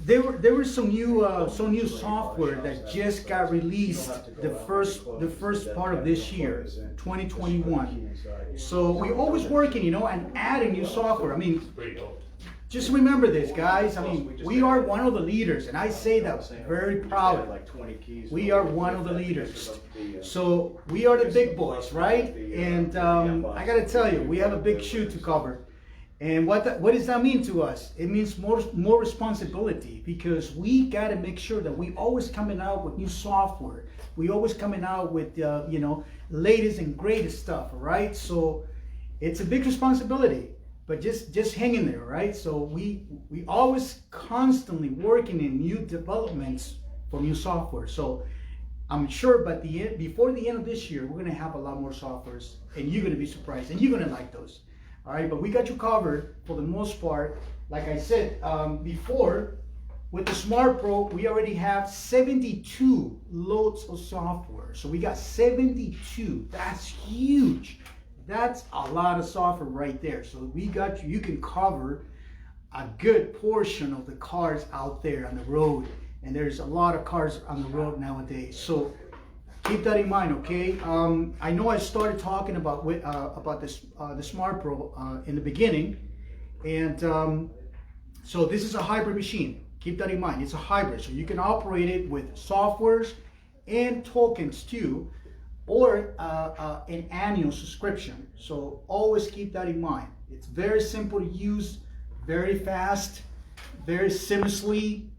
There was some new software that just got released the first part of this year, 2021. So we're always working, you know, and adding new software. I mean, just remember this, guys. I mean, we are one of the leaders, and I say that very proudly. We are one of the leaders. So we are the big boys, right? And I gotta tell you, we have a big shoe to cover. And what does that mean to us? It means more responsibility, because we got to make sure that we always coming out with new software. We always coming out with you know, latest and greatest stuff, right? So it's a big responsibility, but just hang in there, right? So we always constantly working in new developments for new software. So I'm sure before the end of this year, we're gonna have a lot more softwares, and you're gonna be surprised, and you're gonna like those. All right, but we got you covered for the most part. Like I said before, with the Smart Pro, we already have 72 loads of software. So we got 72. That's huge. That's a lot of software right there. So we got you. You can cover a good portion of the cars out there on the road. And there's a lot of cars on the road nowadays. So keep that in mind, okay? I know I started talking about this the Smart Pro in the beginning, and so this is a hybrid machine. Keep that in mind. It's a hybrid, so you can operate it with softwares and tokens too, or an annual subscription. So always keep that in mind. It's very simple to use, very fast, very seamlessly.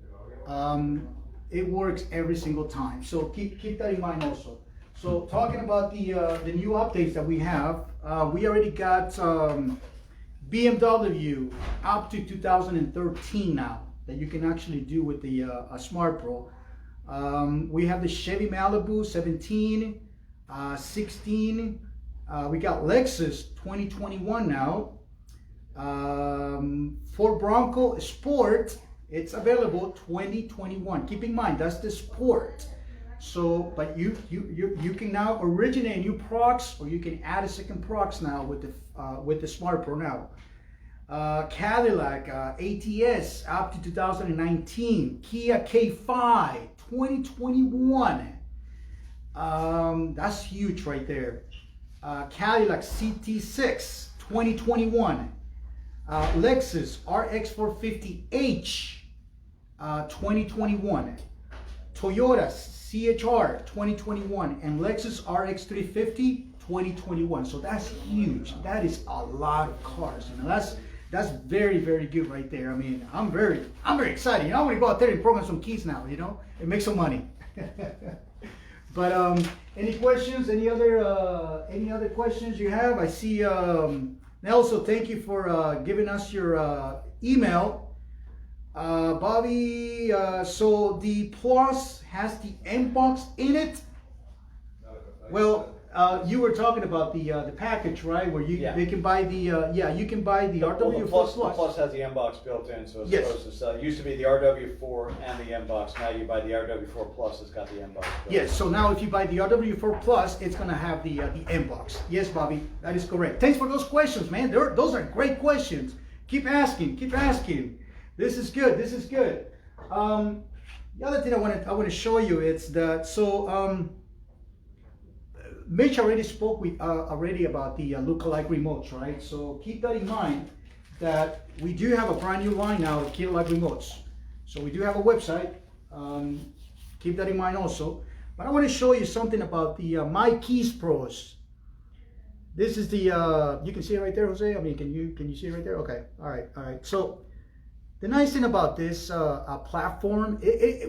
It works every single time. So keep that in mind also. So talking about the new updates that we have, we already got BMW up to 2013 now. that you can actually do with the Smart Pro. We have the Chevy Malibu 17, 16. We got Lexus 2021 now. Ford Bronco Sport, it's available 2021. Keep in mind, that's the Sport. So, but you can now originate new products, or you can add a second products now with the Smart Pro now. Cadillac ATS up to 2019. Kia K5 2021. That's huge right there. Cadillac CT6 2021. Lexus RX 450H 2021. Toyota CHR 2021 and Lexus RX 350 2021. So that's huge. That is a lot of cars. You know, that's very, very good right there. I mean, I'm very excited. You know, I'm gonna go out there and program some keys now, you know, and make some money. But any questions? Any other questions you have? I see Nelson, thank you for giving us your email. Bobby, so the Plus has the M box in it. Well, you were talking about the package, right? Where they can buy the you can buy the RW4 Plus. The Plus has the M box built in, so it's supposed to sell. It used to be the RW4 and the M box. Now you buy the RW4 Plus, it's got the M box built yes, so now if you buy the RW4 Plus, it's gonna have the M box. Yes, Bobby, that is correct. Thanks for those questions, man. Those are great questions. Keep asking. This is good. The other thing I want to show you is that Mitch already spoke already about the lookalike remotes, right? So keep that in mind that we do have a brand new line now of lookalike remotes. So we do have a website. Keep that in mind also. But I want to show you something about the My Keys Pros. This is the you can see it right there, Jose. I mean, can you see it right there? Okay. All right. So the nice thing about this platform,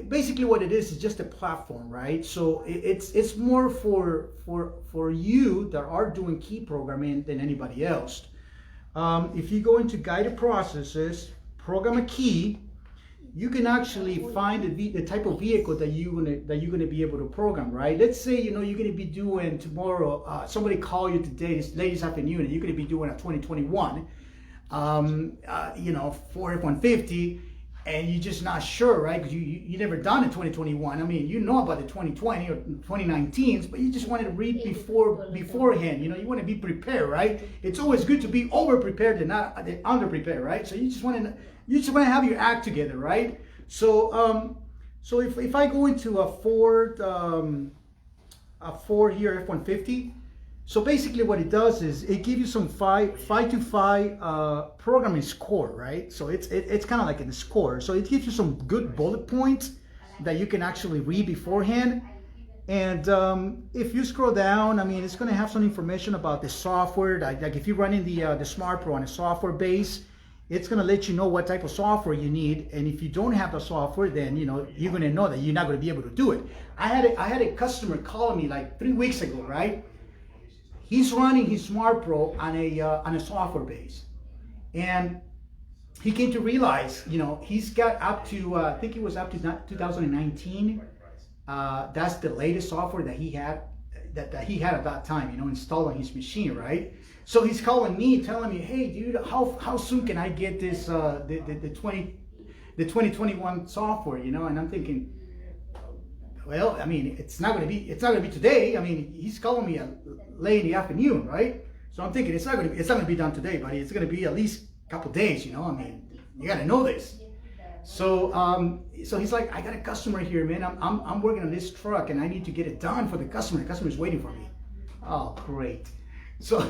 basically what it is just a platform, right? So it's more for you that are doing key programming than anybody else. If you go into guided processes, program a key, you can actually find the type of vehicle that you're gonna be able to program, right? Let's say you're gonna be doing tomorrow. Somebody call you today, this afternoon, and you're gonna be doing a 2021. Ford F-150, and you're just not sure, right? Because you never done a 2021. I mean, you know about the 2020 or 2019s, but you just wanted to read beforehand. You want to be prepared, right? It's always good to be over prepared than not under prepared, right? So you just want to have your act together, right? So if I go into a Ford here F-150. So basically what it does is it gives you some 5 to 5 programming score, right? So it's kind of like a score. So it gives you some good bullet points that you can actually read beforehand. And if you scroll down, I mean, it's going to have some information about the software. Like if you're running the Smart Pro on a software base, it's going to let you know what type of software you need. And if you don't have the software, then you're going to know that you're not going to be able to do it. I had a customer calling me like 3 weeks ago, right? He's running his Smart Pro on a software base, and he came to realize, he's got up to I think it was up to 2019. That's the latest software that he had at that time, installed on his machine, right? So he's calling me, telling me, hey, dude, how soon can I get this the 2021 software, And I'm thinking, well, I mean, it's not gonna be today. I mean, he's calling me late in the afternoon, right? So I'm thinking it's not gonna be done today, buddy. It's gonna be at least a couple days, I mean, you gotta know this. So he's like, I got a customer here, man. I'm working on this truck and I need to get it done for the customer. The customer's waiting for me. Oh, great. So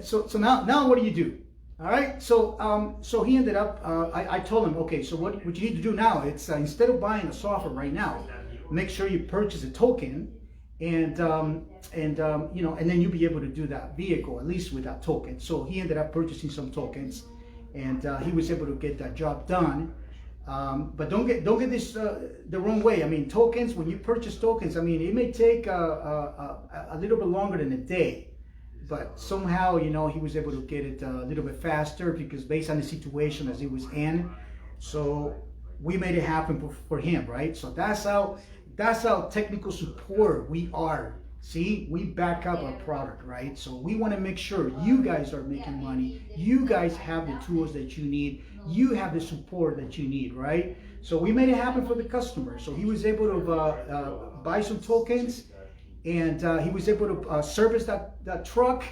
so now what do you do? All right, so he ended up, I told him, okay, so what you need to do now, it's instead of buying the software right now, make sure you purchase a token, and then you'll be able to do that vehicle, at least with that token. So he ended up purchasing some tokens, and he was able to get that job done. But don't get this the wrong way. I mean, tokens, when you purchase tokens, I mean, it may take a little bit longer than a day. But somehow, he was able to get it a little bit faster because based on the situation as he was in, So we made it happen for him, right? So that's how technical support we are. See, we back up our product, right? So we want to make sure you guys are making money. You guys have the tools that you need. You have the support that you need, right? So we made it happen for the customer. So he was able to buy some tokens, and he was able to service that truck,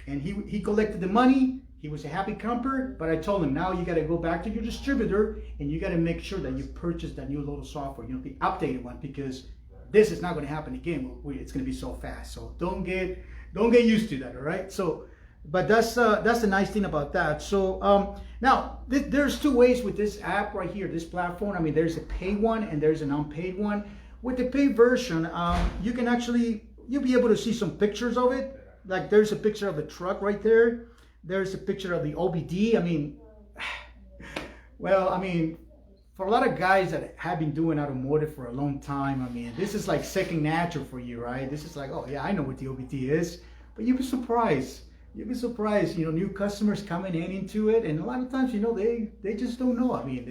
and he collected the money. He was a happy camper, but I told him, now you got to go back to your distributor and you got to make sure that you purchase that new little software, the updated one, because this is not going to happen again. It's going to be so fast. So don't get used to that, all right? So, but that's the nice thing about that. So now there's two ways with this app right here, this platform. I mean, there's a paid one and there's an unpaid one. With the paid version, you can you'll be able to see some pictures of it. Like there's a picture of the truck right there. There's a picture of the OBD. I mean, well, I mean, for a lot of guys that have been doing automotive for a long time, I mean, this is like second nature for you, right? This is like, oh yeah, I know what the OBD is. But you'd be surprised. You'd be surprised, new customers coming into it, and a lot of times, they just don't know. I mean,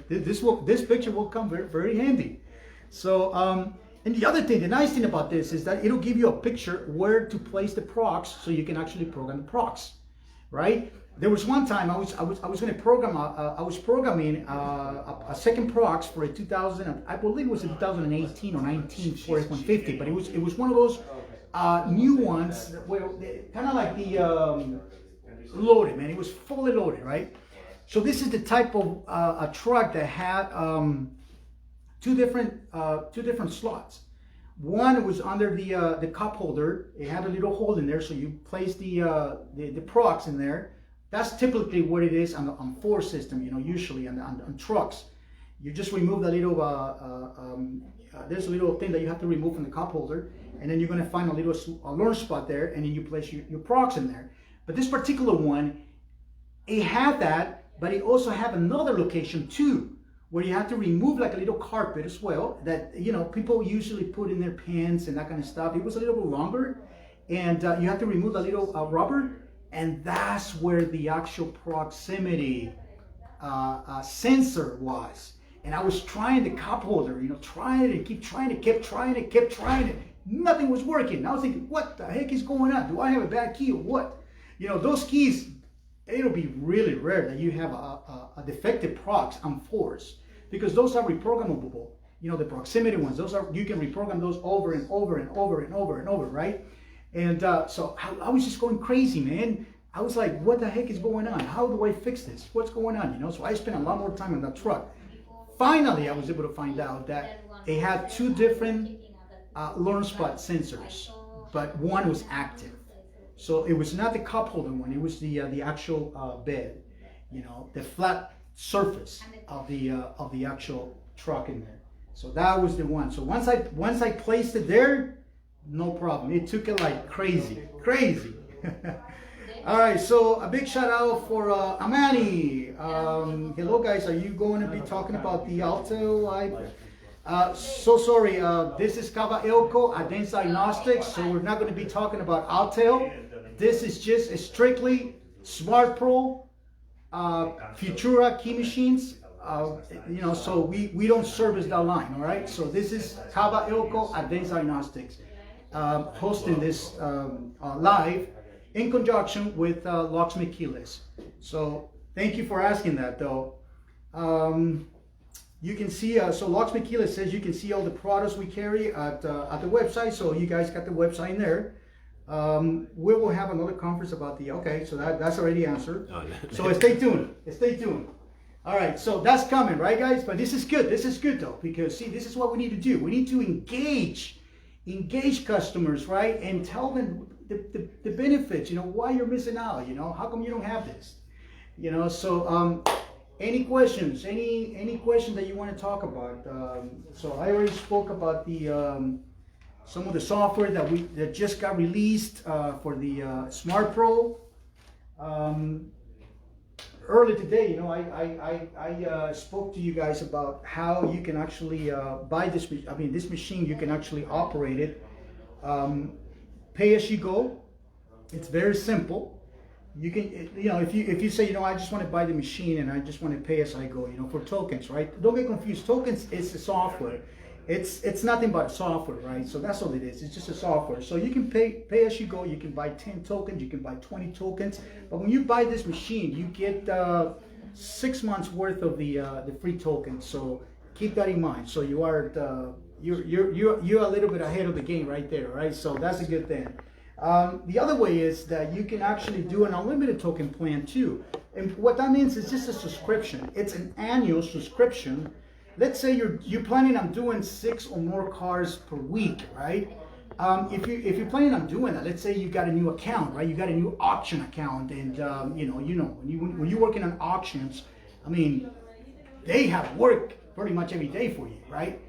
this picture will come very, very handy. So, and the other thing, the nice thing about this is that it'll give you a picture where to place the procs, so you can actually program the procs. Right? There was one time I was going to program I was programming a second procs for a 2000, I believe it was a 2018 or 19 for F-150, but it was one of those new ones where kind of like the loaded, man. It was fully loaded, right? So this is the type of a truck that had two different slots. One was under the cup holder. It had a little hole in there, so you place the procs in there. That's typically what it is on Ford system. Usually on trucks, you just remove the little. There's a little thing that you have to remove from the cup holder, and then you're going to find a little learn spot there, and then you place your procs in there. But this particular one, it had that, but it also had another location too, where you have to remove like a little carpet as well that people usually put in their pants and that kind of stuff. It was a little bit longer, and you have to remove the little rubber, and that's where the actual proximity sensor was. And I was trying the cup holder, kept trying it. Nothing was working. I was thinking, what the heck is going on? Do I have a bad key or what? Those keys, it'll be really rare that you have a defective procs on Fords, because those are reprogrammable. The proximity ones, you can reprogram those over and over and over and over and over, right? And so I was just going crazy, man. I was like, what the heck is going on? How do I fix this? What's going on? So I spent a lot more time on that truck. Finally, I was able to find out that it had two different learn spot sensors, but one was active. So it was not the cup holder one. It was the actual bed, the flat surface of the actual truck in there. So that was the one. So once I placed it there, no problem. It took it like crazy. All right. So a big shout out for Amani. Hello guys. Are you going to be talking about the Alto? So sorry. This is Cava Elko Advanced Diagnostics. So we're not going to be talking about Alto. This is just a strictly Smart Pro, Futura key machines. So we don't service that line, all right? So this is Cava Elko Advanced Diagnostics hosting this live in conjunction with Locksmith Keyless. So thank you for asking that, though. You can see, so Locksmith Keyless says you can see all the products we carry at the website. So you guys got the website in there. We will have another conference about okay, so that's already answered. Oh, no. So stay tuned. All right, so that's coming, right guys? But this is good though, because see, this is what we need to do. We need to engage customers, right? And tell them the benefits, why you're missing out, how come you don't have this? So any questions, any questions that you want to talk about? So I already spoke about the some of the software that just got released for the Smart Pro. Early today, I spoke to you guys about how you can actually buy this. This machine, you can actually operate it, pay as you go. It's very simple. You can, if you say, I just want to buy the machine and I just want to pay as I go, for tokens, right? Don't get confused. Tokens is the software. It's nothing but software, right? So that's all it is. It's just a software. So you can pay as you go. You can buy 10 tokens. You can buy 20 tokens. But when you buy this machine, you get 6 months worth of the free tokens. So keep that in mind. So you are you're a little bit ahead of the game right there, right? So that's a good thing. The other way is that you can actually do an unlimited token plan too. And what that means is just a subscription. It's an annual subscription. Let's say you're planning on doing 6 or more cars per week, right? If you're planning on doing that, let's say you got a new account, right? You got a new auction account, and when you're working on auctions, I mean, they have work pretty much every day for you, right?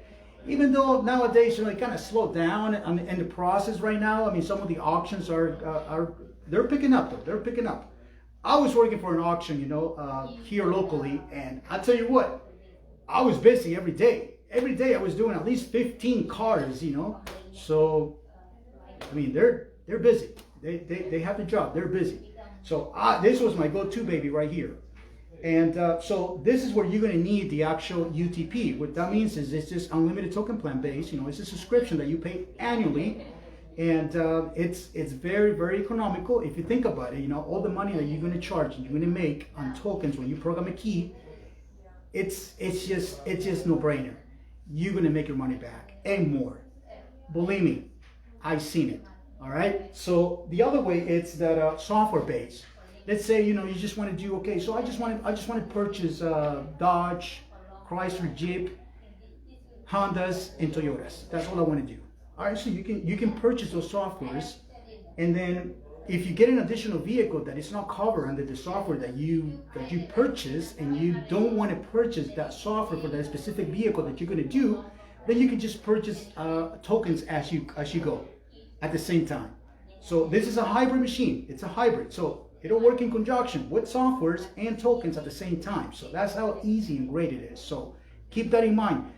Even though nowadays, it kind of slowed down in the process right now. I mean, some of the auctions they're picking up though. They're picking up. I was working for an auction, here locally, and I tell you what, I was busy every day. Every day I was doing at least 15 cars, So, I mean, they're busy. They have the job. They're busy. So this was my go-to baby right here. And so this is where you're going to need the actual UTP. What that means is it's just unlimited token plan based. It's a subscription that you pay annually, and it's very, very economical. If you think about it, all the money that you're going to charge and you're going to make on tokens when you program a key, it's just no brainer. You're going to make your money back and more. Believe me, I've seen it. All right. So the other way, it's that software based. Let's say you just want to do so I just want to purchase Dodge, Chrysler, Jeep, Hondas, and Toyotas. That's all I want to do. All right, so you can purchase those softwares, and then if you get an additional vehicle that is not covered under the software that you purchase, and you don't want to purchase that software for that specific vehicle that you're going to do, then you can just purchase tokens as you go at the same time. So this is a hybrid machine. It's a hybrid. So it'll work in conjunction with softwares and tokens at the same time. So that's how easy and great it is. So keep that in mind.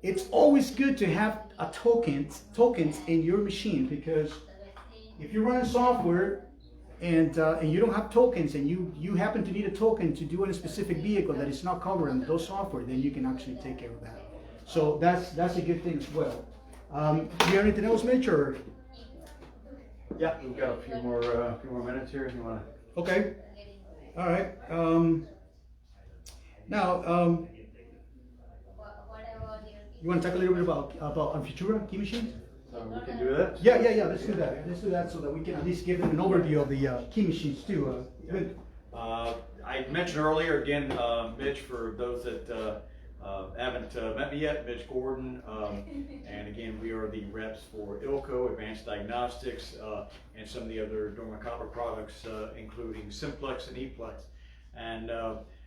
It's always good to have tokens in your machine, because if you're running software and you don't have tokens, and you happen to need a token to do in a specific vehicle that is not covered in those software, then you can actually take care of that. So that's a good thing as well. Do you have anything else, Mitch? Or? Yeah, we've got a few more minutes here if you want to. Okay. All right. Now, you want to talk a little bit about Futura key machines? We can do that. Yeah. Let's do that. Let's do that so that we can at least give them an overview of the key machines too. Good. I mentioned earlier again, Mitch, for those that haven't met me yet, Mitch Gordon, and again, we are the reps for ILCO, Advanced Diagnostics, and some of the other Dormacopper products, including Simplex and Eplex. And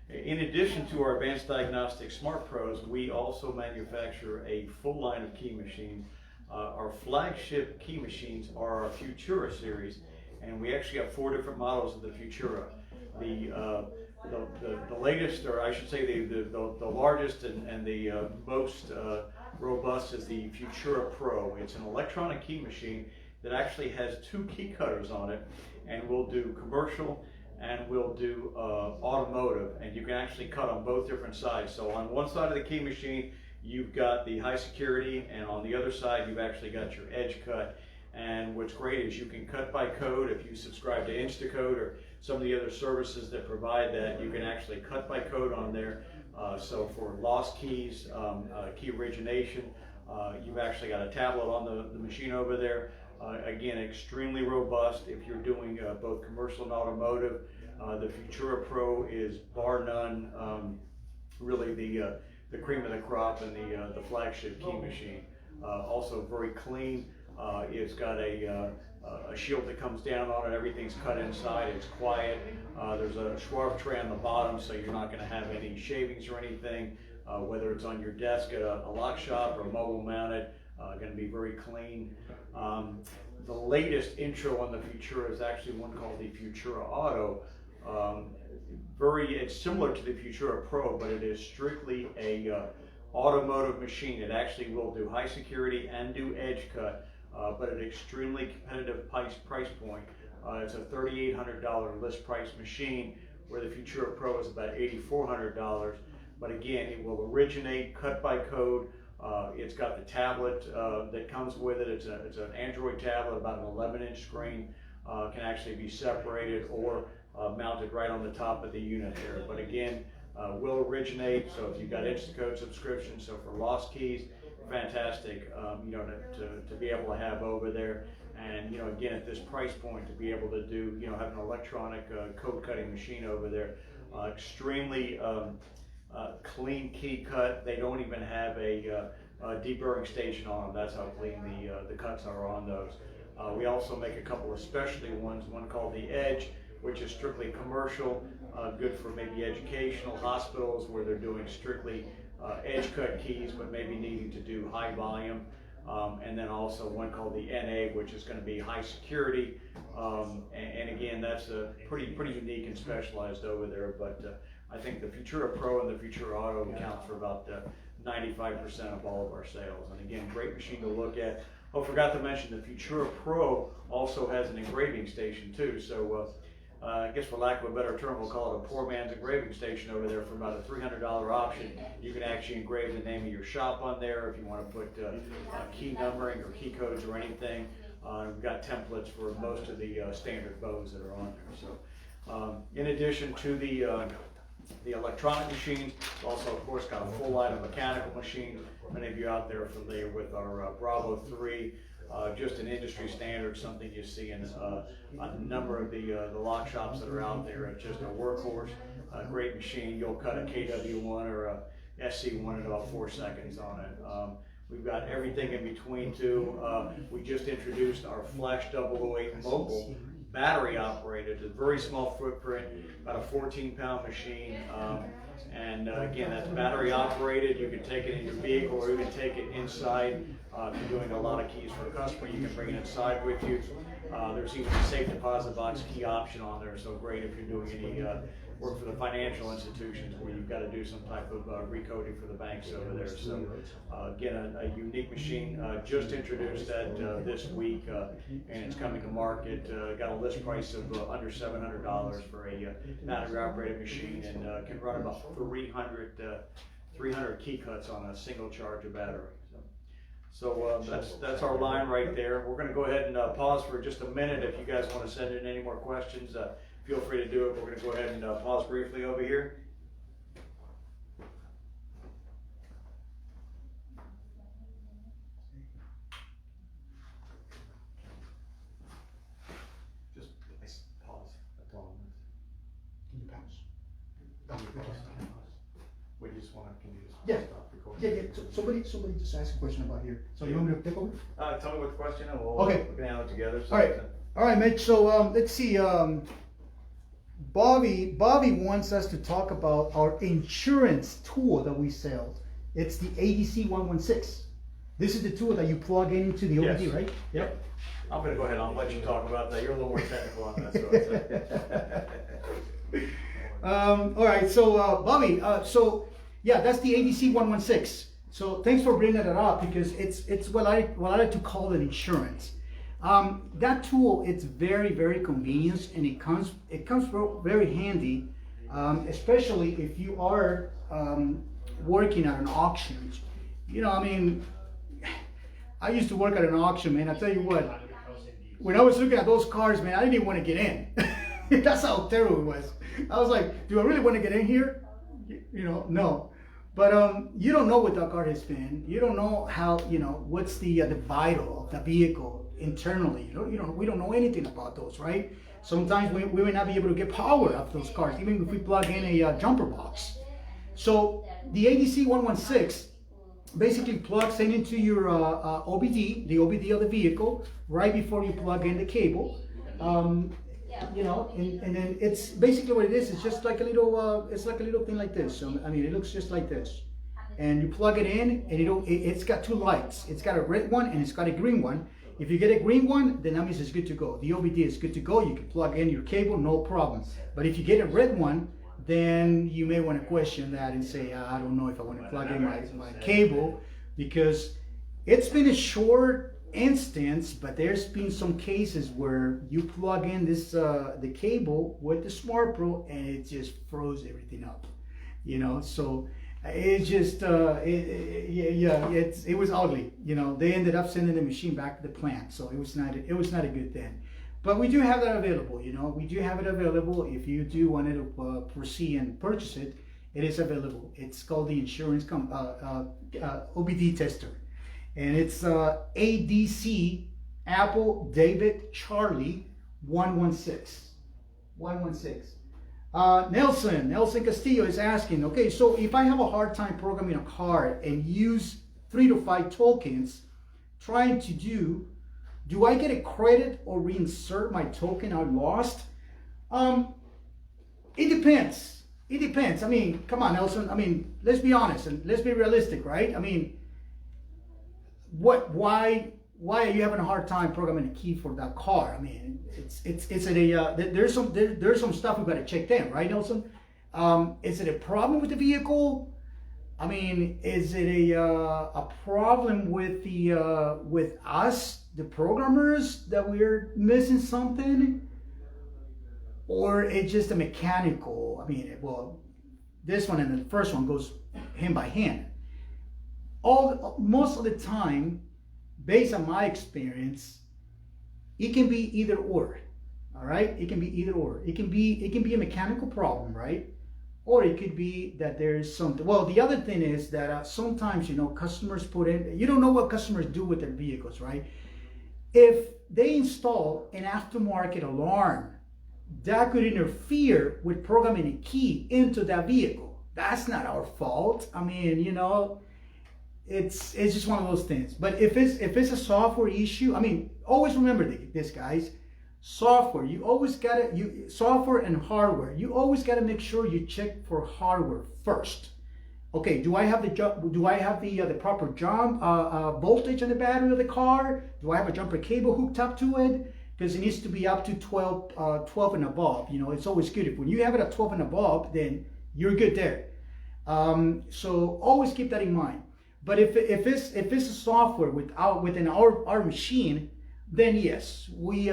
in addition to our Advanced Diagnostic Smart Pros, we also manufacture a full line of key machines. Our flagship key machines are our Futura series, and we actually have 4 different models of the Futura. The latest, or I should say the largest and the most robust, is the Futura Pro. It's an electronic key machine that actually has 2 key cutters on it, and will do commercial and will do automotive, and you can actually cut on both different sides. So on one side of the key machine, you've got the high security, and on the other side, you've actually got your edge cut. And what's great is you can cut by code. If you subscribe to Instacode or some of the other services that provide that, you can actually cut by code on there. So for lost keys, key origination, you've actually got a tablet on the machine over there. Again, extremely robust if you're doing both commercial and automotive. The Futura Pro is bar none, really the cream of the crop and the flagship key machine. Also very clean. It's got a shield that comes down on it. Everything's cut inside. It's quiet. There's a Schwab tray on the bottom, so you're not going to have any shavings or anything. Whether it's on your desk at a lock shop or mobile mounted, going to be very clean. The latest intro on the Futura is actually one called the Futura Auto. It's similar to the Futura Pro, but it is strictly a automotive machine. It actually will do high security and do edge cut, but at an extremely competitive price point. It's a $3,800 list price machine, where the Futura Pro is about $8,400. But again, it will originate cut by code. It's got the tablet that comes with it. It's an Android tablet, about an 11-inch screen. Can actually be separated or mounted right on the top of the unit there. But again, will originate. So if you've got Instacode subscription, so for lost keys, fantastic. To be able to have over there. And again, at this price point, to be able to do have an electronic code cutting machine over there, extremely clean key cut. They don't even have a deburring station on them. That's how clean the cuts are on those. We also make a couple of specialty ones, one called the Edge, which is strictly commercial, good for maybe educational hospitals where they're doing strictly edge cut keys, but maybe needing to do high volume. And then also one called the NA, which is going to be high security. And again, that's pretty unique and specialized over there. But I think the Futura Pro and the Futura Auto account for about 95% of all of our sales. And again, great machine to look at. Oh, forgot to mention the Futura Pro also has an engraving station too. So I guess for lack of a better term, we'll call it a poor man's engraving station over there for about a $300 option. You can actually engrave the name of your shop on there if you want to put key numbering or key codes or anything. We've got templates for most of the standard bows that are on there. So in addition to the electronic machine, also of course got a full line of mechanical machine. Many of you out there are familiar with our Bravo 3, just an industry standard, something you see in a number of the lock shops that are out there. It's just a workhorse, a great machine. You'll cut a KW1 or a SC1 in about 4 seconds on it. We've got everything in between too. We just introduced our Flash 008 mobile, battery operated, a very small footprint, about a 14-pound machine. And again, that's battery operated. You can take it in your vehicle or you can take it inside. If you're doing a lot of keys for a customer, you can bring it inside with you. There's even a safe deposit box key option on there, so great if you're doing any work for the financial institutions where you've got to do some type of recoding for the banks over there. So again, a unique machine, just introduced that this week, and it's coming to market. Got a list price of under $700 for a battery operated machine, and can run about 300 key cuts on a single charge of battery. So that's our line right there. We're going to go ahead and pause for just a minute. If you guys want to send in any more questions, feel free to do it. We're going to go ahead and pause briefly over here. Just pause. That's all. Can you pause? We just want to, can you just Yeah. stop recording? Yeah. So somebody just asked a question about here. So you want me to take over? Tell me what the question is. We'll Okay. we can handle it together. So All right, Mitch. So let's see. Bobby wants us to talk about our insurance tool that we sell. It's the ADC 116. This is the tool that you plug into the OBD, Yes. right? Yep. I'm going to go ahead and I'll let you talk about that. You're a little more technical on that. So All right. So Bobby, so yeah, that's the ADC 116. So thanks for bringing that up because it's what I like to call it insurance. That tool, it's very convenient, and it comes very handy, especially if you are working at an auction. I mean, I used to work at an auction, man. I tell you what, when I was looking at those cars, man, I didn't even want to get in. That's how terrible it was. I was like, do I really want to get in here? No. But you don't know what that car has been. You don't know how, what's the vital of the vehicle internally. We don't know anything about those, right? Sometimes we may not be able to get power out of those cars, even if we plug in a jumper box. So the ADC 116 basically plugs into your OBD, the OBD of the vehicle, right before you plug in the cable. And then it's basically what it is. It's just like a little, thing like this. So, I mean, it looks just like this. And you plug it in, and it's got two lights. It's got a red one and it's got a green one. If you get a green one, then that means it's good to go. The OBD is good to go. You can plug in your cable, no problem. But if you get a red one, then you may want to question that and say, I don't know if I want to plug in my cable, because it's been a short instance, but there's been some cases where you plug in this the cable with the Smart Pro and it just froze everything up, so it just it was ugly. They ended up sending the machine back to the plant, so it was not a good thing. But we do have that available. We do have it available. If you do want to proceed and purchase it, it is available. It's called the insurance OBD tester. And it's ADC Apple David Charlie 116. Nelson Castillo is asking, okay, so if I have a hard time programming a card and use 3 to 5 tokens trying to do I get a credit or reinsert my token I lost? It depends. It depends. I mean, come on, Nelson. I mean, let's be honest and let's be realistic, right? I mean, why are you having a hard time programming a key for that car? I mean, there's some stuff we've got to check then, right, Nelson? Is it a problem with the vehicle? I mean, is it a problem with with us, the programmers, that we're missing something, or it's just a mechanical? I mean, well, this one and the first one goes hand by hand. Most of the time, based on my experience, it can be either or. All right, it can be either or. It can be a mechanical problem, right? Or it could be that there's something. Well, the other thing is that sometimes customers put in. You don't know what customers do with their vehicles, right? If they install an aftermarket alarm, that could interfere with programming a key into that vehicle. That's not our fault. I mean, it's just one of those things. But if it's a software issue, I mean, always remember this, guys. Software, software and hardware, you always got to make sure you check for hardware first. Okay, do I have the proper jump voltage on the battery of the car? Do I have a jumper cable hooked up to it? Because it needs to be up to 12 and above. It's always good if when you have it at 12 and above, then you're good there. So always keep that in mind. But if it's a software within our machine, then yes, we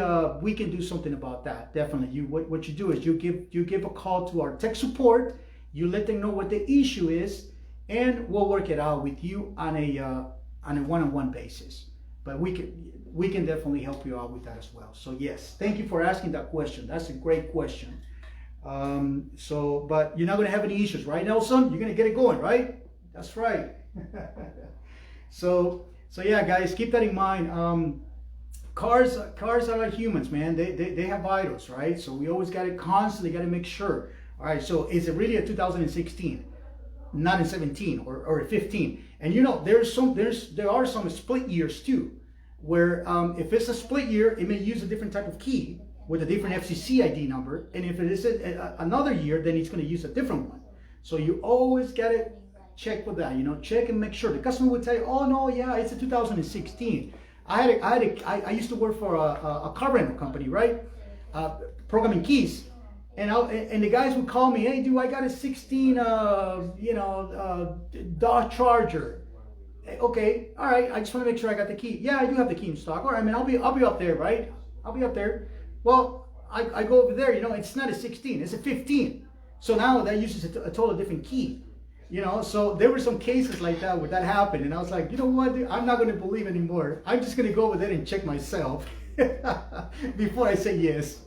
can do something about that. Definitely. What you do is you give a call to our tech support. You let them know what the issue is, and we'll work it out with you on a one-on-one basis. But we can definitely help you out with that as well. So yes, thank you for asking that question. That's a great question. But you're not going to have any issues, right, Nelson? You're going to get it going, right? That's right. So yeah, guys, keep that in mind. Cars are like humans, man. They have vitals, right? So we always constantly got to make sure. All right, so is it really a 2016, not in 17 or 15? And there are some split years too, where if it's a split year, it may use a different type of key with a different FCC ID number, and if it is another year, then it's going to use a different one. So you always got to check for that. Check and make sure. The customer would tell you, "Oh no, yeah, it's a 2016." I used to work for a car rental company, right? Programming keys, and the guys would call me, "Hey, dude, I got a 16, Dodge Charger." Okay, all right. I just want to make sure I got the key. Yeah, I do have the key in stock. All right, man. I'll be up there, right? I'll be up there. Well, I go over there. It's not a 16. It's a 15. So now that uses a totally different key. So there were some cases like that where that happened, and I was like, you know what, dude, I'm not going to believe anymore. I'm just going to go over there and check myself before I say yes.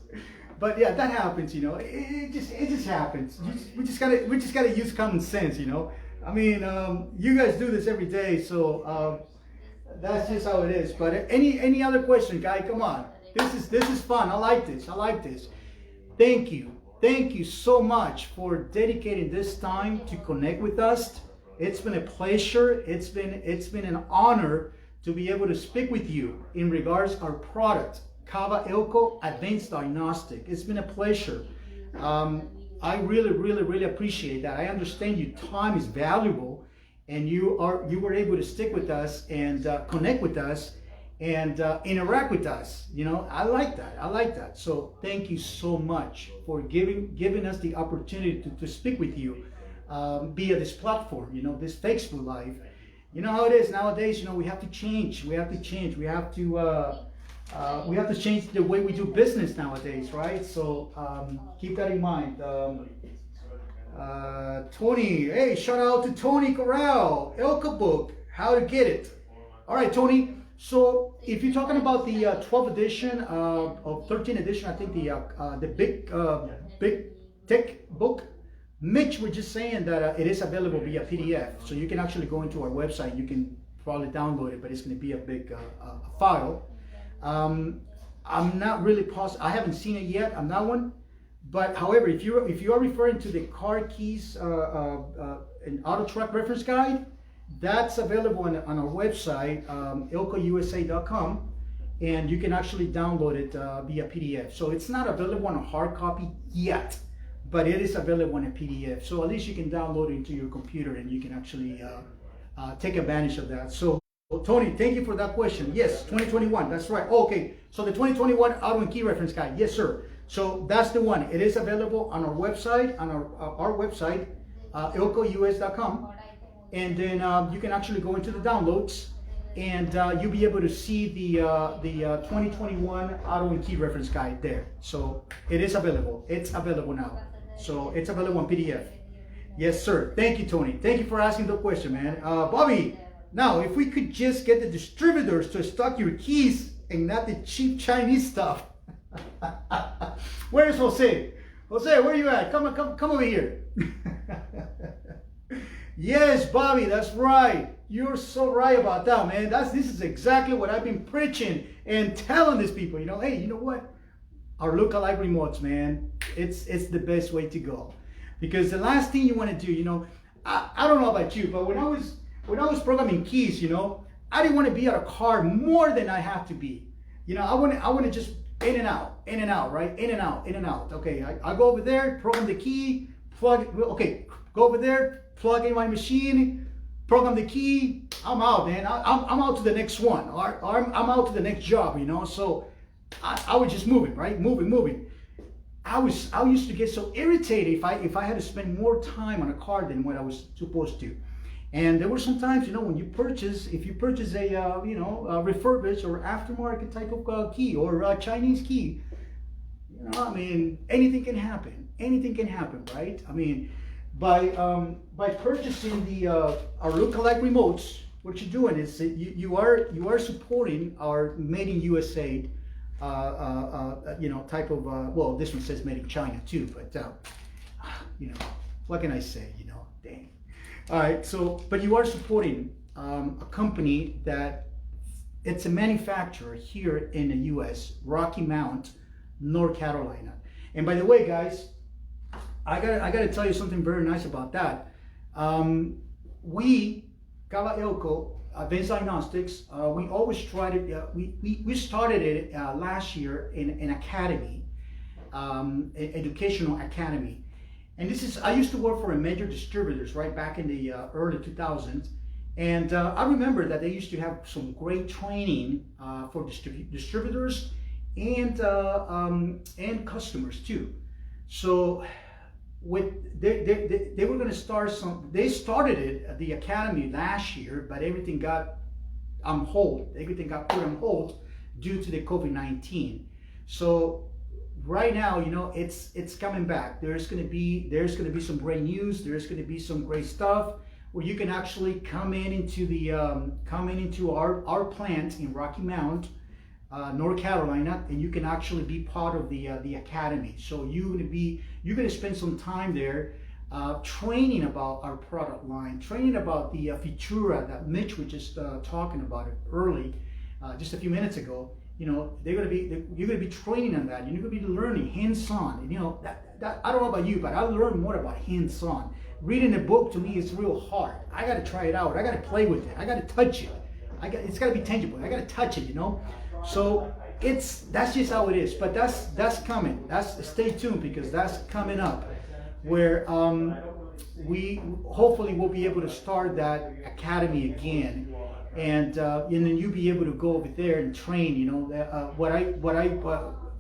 But yeah, that happens. It just happens. We just gotta use common sense. I mean, you guys do this every day, so that's just how it is. But any other question, guy? Come on, this is fun. I like this. Thank you so much for dedicating this time to connect with us. It's been a pleasure. It's been an honor to be able to speak with you in regards to our product, Cava Elko Advanced Diagnostic. It's been a pleasure. I really appreciate that. I understand your time is valuable, and you were able to stick with us and connect with us and interact with us. I like that. So thank you so much for giving us the opportunity to speak with you via this platform, this Facebook Live. You know how it is nowadays. We have to change. We have to change. We have to change the way we do business nowadays, right? So keep that in mind. Tony, hey, shout out to Tony Corral, Elka book, how to get it. All right, Tony. So if you're talking about the 12th edition of 13th edition, I think the big tech book, Mitch was just saying that it is available via PDF. So you can actually go into our website. You can probably download it, but it's going to be a big file. I'm not really positive. I haven't seen it yet on that one. But however, if you are referring to the car keys an auto track reference guide, that's available on our website, ilkousa.com, and you can actually download it via PDF. So it's not available on a hard copy yet, but it is available in a PDF. So at least you can download it into your computer and you can actually take advantage of that. So Tony, thank you for that question. Yes, 2021, that's right. Okay, so the 2021 auto and key reference guide, yes sir. So that's the one. It is available on our website, on our website, ilkous.com. And then you can actually go into the downloads, and you'll be able to see the 2021 auto and key reference guide there. So it is available. It's available now. So it's available on PDF. Yes, sir. Thank you, Tony. Thank you for asking the question, man. Bobby, now if we could just get the distributors to stock your keys and not the cheap Chinese stuff. Where's Jose? Jose, where are you at? Come over here. Yes, Bobby, that's right. You're so right about that, man. This is exactly what I've been preaching and telling these people. Hey, you know what? Our lookalike remotes, man. It's the best way to go, because the last thing you want to do, I don't know about you, but when I was programming keys, I didn't want to be at a car more than I have to be. I want to just in and out, right? In and out. Okay, I go over there, program the key, plug it. Okay, go over there, plug in my machine, program the key. I'm out, man. I'm out to the next one, or I'm out to the next job, So I was just moving, right? Moving. I used to get so irritated if I had to spend more time on a car than what I was supposed to. And there were some times, when if you purchase a refurbished or aftermarket type of key or a Chinese key, anything can happen. Anything can happen, right? By purchasing our lookalike remotes, what you're doing is you are supporting our made in USA, type of well, this one says made in China too, but what can I say? Dang. All right, so, but you are supporting a company that it's a manufacturer here in the U.S., Rocky Mount, North Carolina. And by the way, guys, I gotta tell you something very nice about that. We, Gala Elko, Advanced Diagnostics, we always tried it. We started it last year in an academy, educational academy. And I used to work for a major distributors right back in the early 2000s. And I remember that they used to have some great training for distributors and customers too. So they were going to start they started it at the academy last year, but everything got on hold. Everything got put on hold due to the COVID-19. So right now, it's coming back. There's going to be some great news. There's going to be some great stuff where you can actually come into our plant in Rocky Mount, North Carolina, and you can actually be part of the academy. So you're going to spend some time there training about our product line, training about the Futura that Mitch was just talking about it early, just a few minutes ago. You're going to be training on that. You're going to be learning hands-on. That I don't know about you, but I learned more about hands-on. Reading a book to me is real hard. I got to try it out. I got to play with it. I got to touch it. It's got to be tangible. I got to touch it. So that's just how it is. But that's coming. Stay tuned, because that's coming up, where we hopefully will be able to start that academy again. And then you'll be able to go over there and train.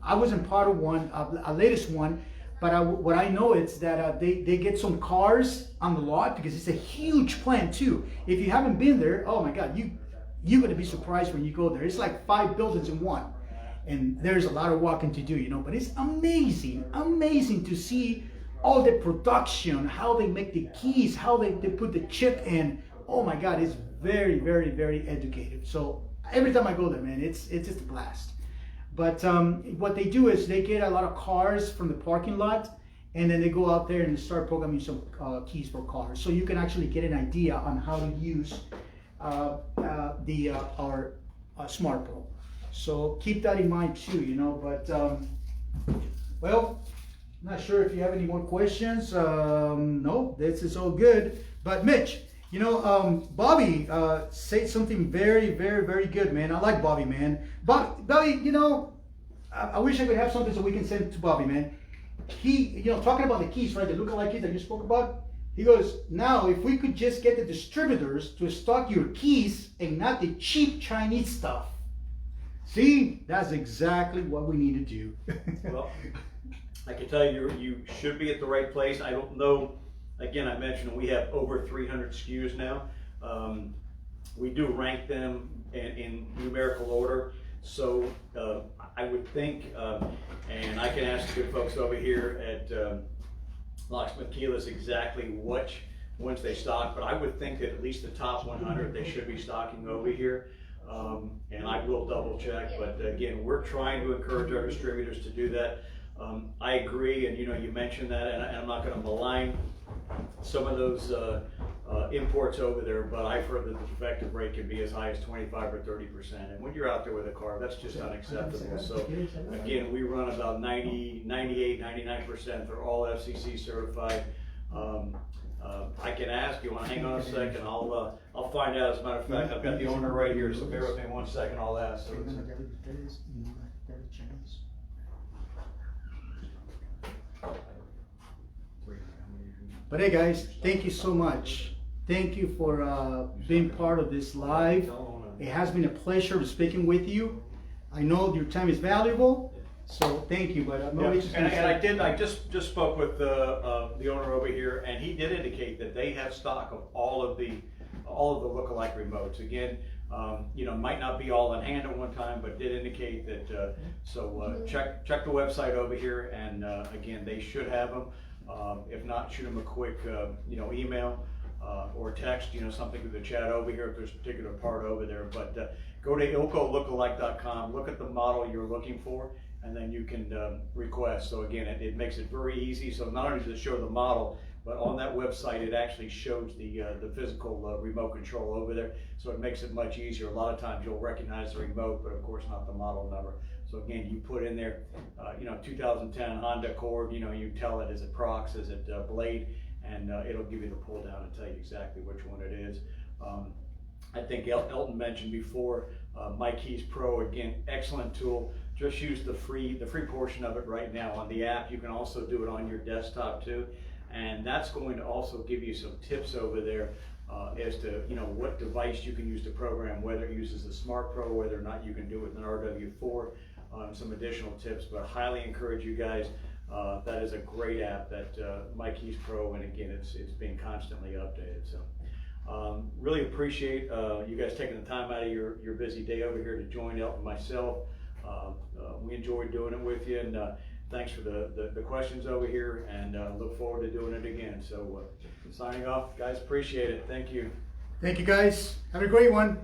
I wasn't part of one, a latest one, But what I know is that they get some cars on the lot because it's a huge plant too. If you haven't been there, oh my God, you're gonna be surprised when you go there. It's like 5 buildings in one, and there's a lot of walking to do, you know. But it's amazing to see all the production, how they make the keys, how they put the chip in. Oh my God, it's very, very, very educative. So every time I go there, man, it's just a blast. But what they do is they get a lot of cars from the parking lot, and then they go out there and start programming some keys for cars. So you can actually get an idea on how to use our Smart Pro. So keep that in mind too, you know. But well, not sure if you have any more questions. No, this is all good. But Mitch, you know, Bobby said something very, very, very good, man. I like Bobby, man. Bobby, you know, I wish I could have something so we can send to Bobby, man. He, you know, talking about the keys, right? The lookalike keys that you spoke about. He goes, now if we could just get the distributors to stock your keys and not the cheap Chinese stuff. See, that's exactly what we need to do. Well, I can tell you, you should be at the right place. I don't know. Again, I mentioned we have over 300 SKUs now. We do rank them in numerical order. So I would think, and I can ask the good folks over here at Locksmith Keyless exactly which ones they stock, but I would think that at least the top 100 they should be stocking over here. And I will double check, but again, we're trying to encourage our distributors to do that. I agree, and you know, you mentioned that, and I'm not going to malign some of those imports over there, but I've heard that the defective rate can be as high as 25 or 30%. And when you're out there with a car, that's just unacceptable. So again, we run about 90, 98, 99%. They're all FCC certified. I can ask, you want to hang on a second? I'll find out. As a matter of fact, I've got the owner right here, so bear with me 1 second, I'll ask. So But hey guys, thank you so much. Thank you for being part of this live. It has been a pleasure speaking with you. I know your time is valuable, so thank you. But I just spoke with the owner over here, and he did indicate that they have stock of all of the lookalike remotes. Again, you know, might not be all in hand at one time, but did indicate that. Check the website over here, and again, they should have them. If not, shoot them a quick you know, email or text, you know, something to the chat over here if there's a particular part over there. But go to ilcolookalike.com, look at the model you're looking for, and then you can request. So again, it makes it very easy. So not only does it show the model, but on that website it actually shows the physical remote control over there. So it makes it much easier. A lot of times you'll recognize the remote, but of course not the model number. So again, you put in there, you know, 2010 Honda Accord, you know, you tell it, is it Prox, is it Blade, and it'll give you the pull down and tell you exactly which one it is. I think Elton mentioned before, My Keys Pro, again, excellent tool. Just use the free portion of it right now on the app. You can also do it on your desktop too. And that's going to also give you some tips over there as to, you know, what device you can use to program, whether it uses the Smart Pro, whether or not you can do it with an RW4, some additional tips. But I highly encourage you guys. That is a great app, that My Keys Pro, and again, it's being constantly updated. So really appreciate you guys taking the time out of your busy day over here to join Elton and myself. We enjoyed doing it with you, and thanks for the questions over here, and look forward to doing it again. So signing off, guys, appreciate it. Thank you. Thank you guys. Have a great one.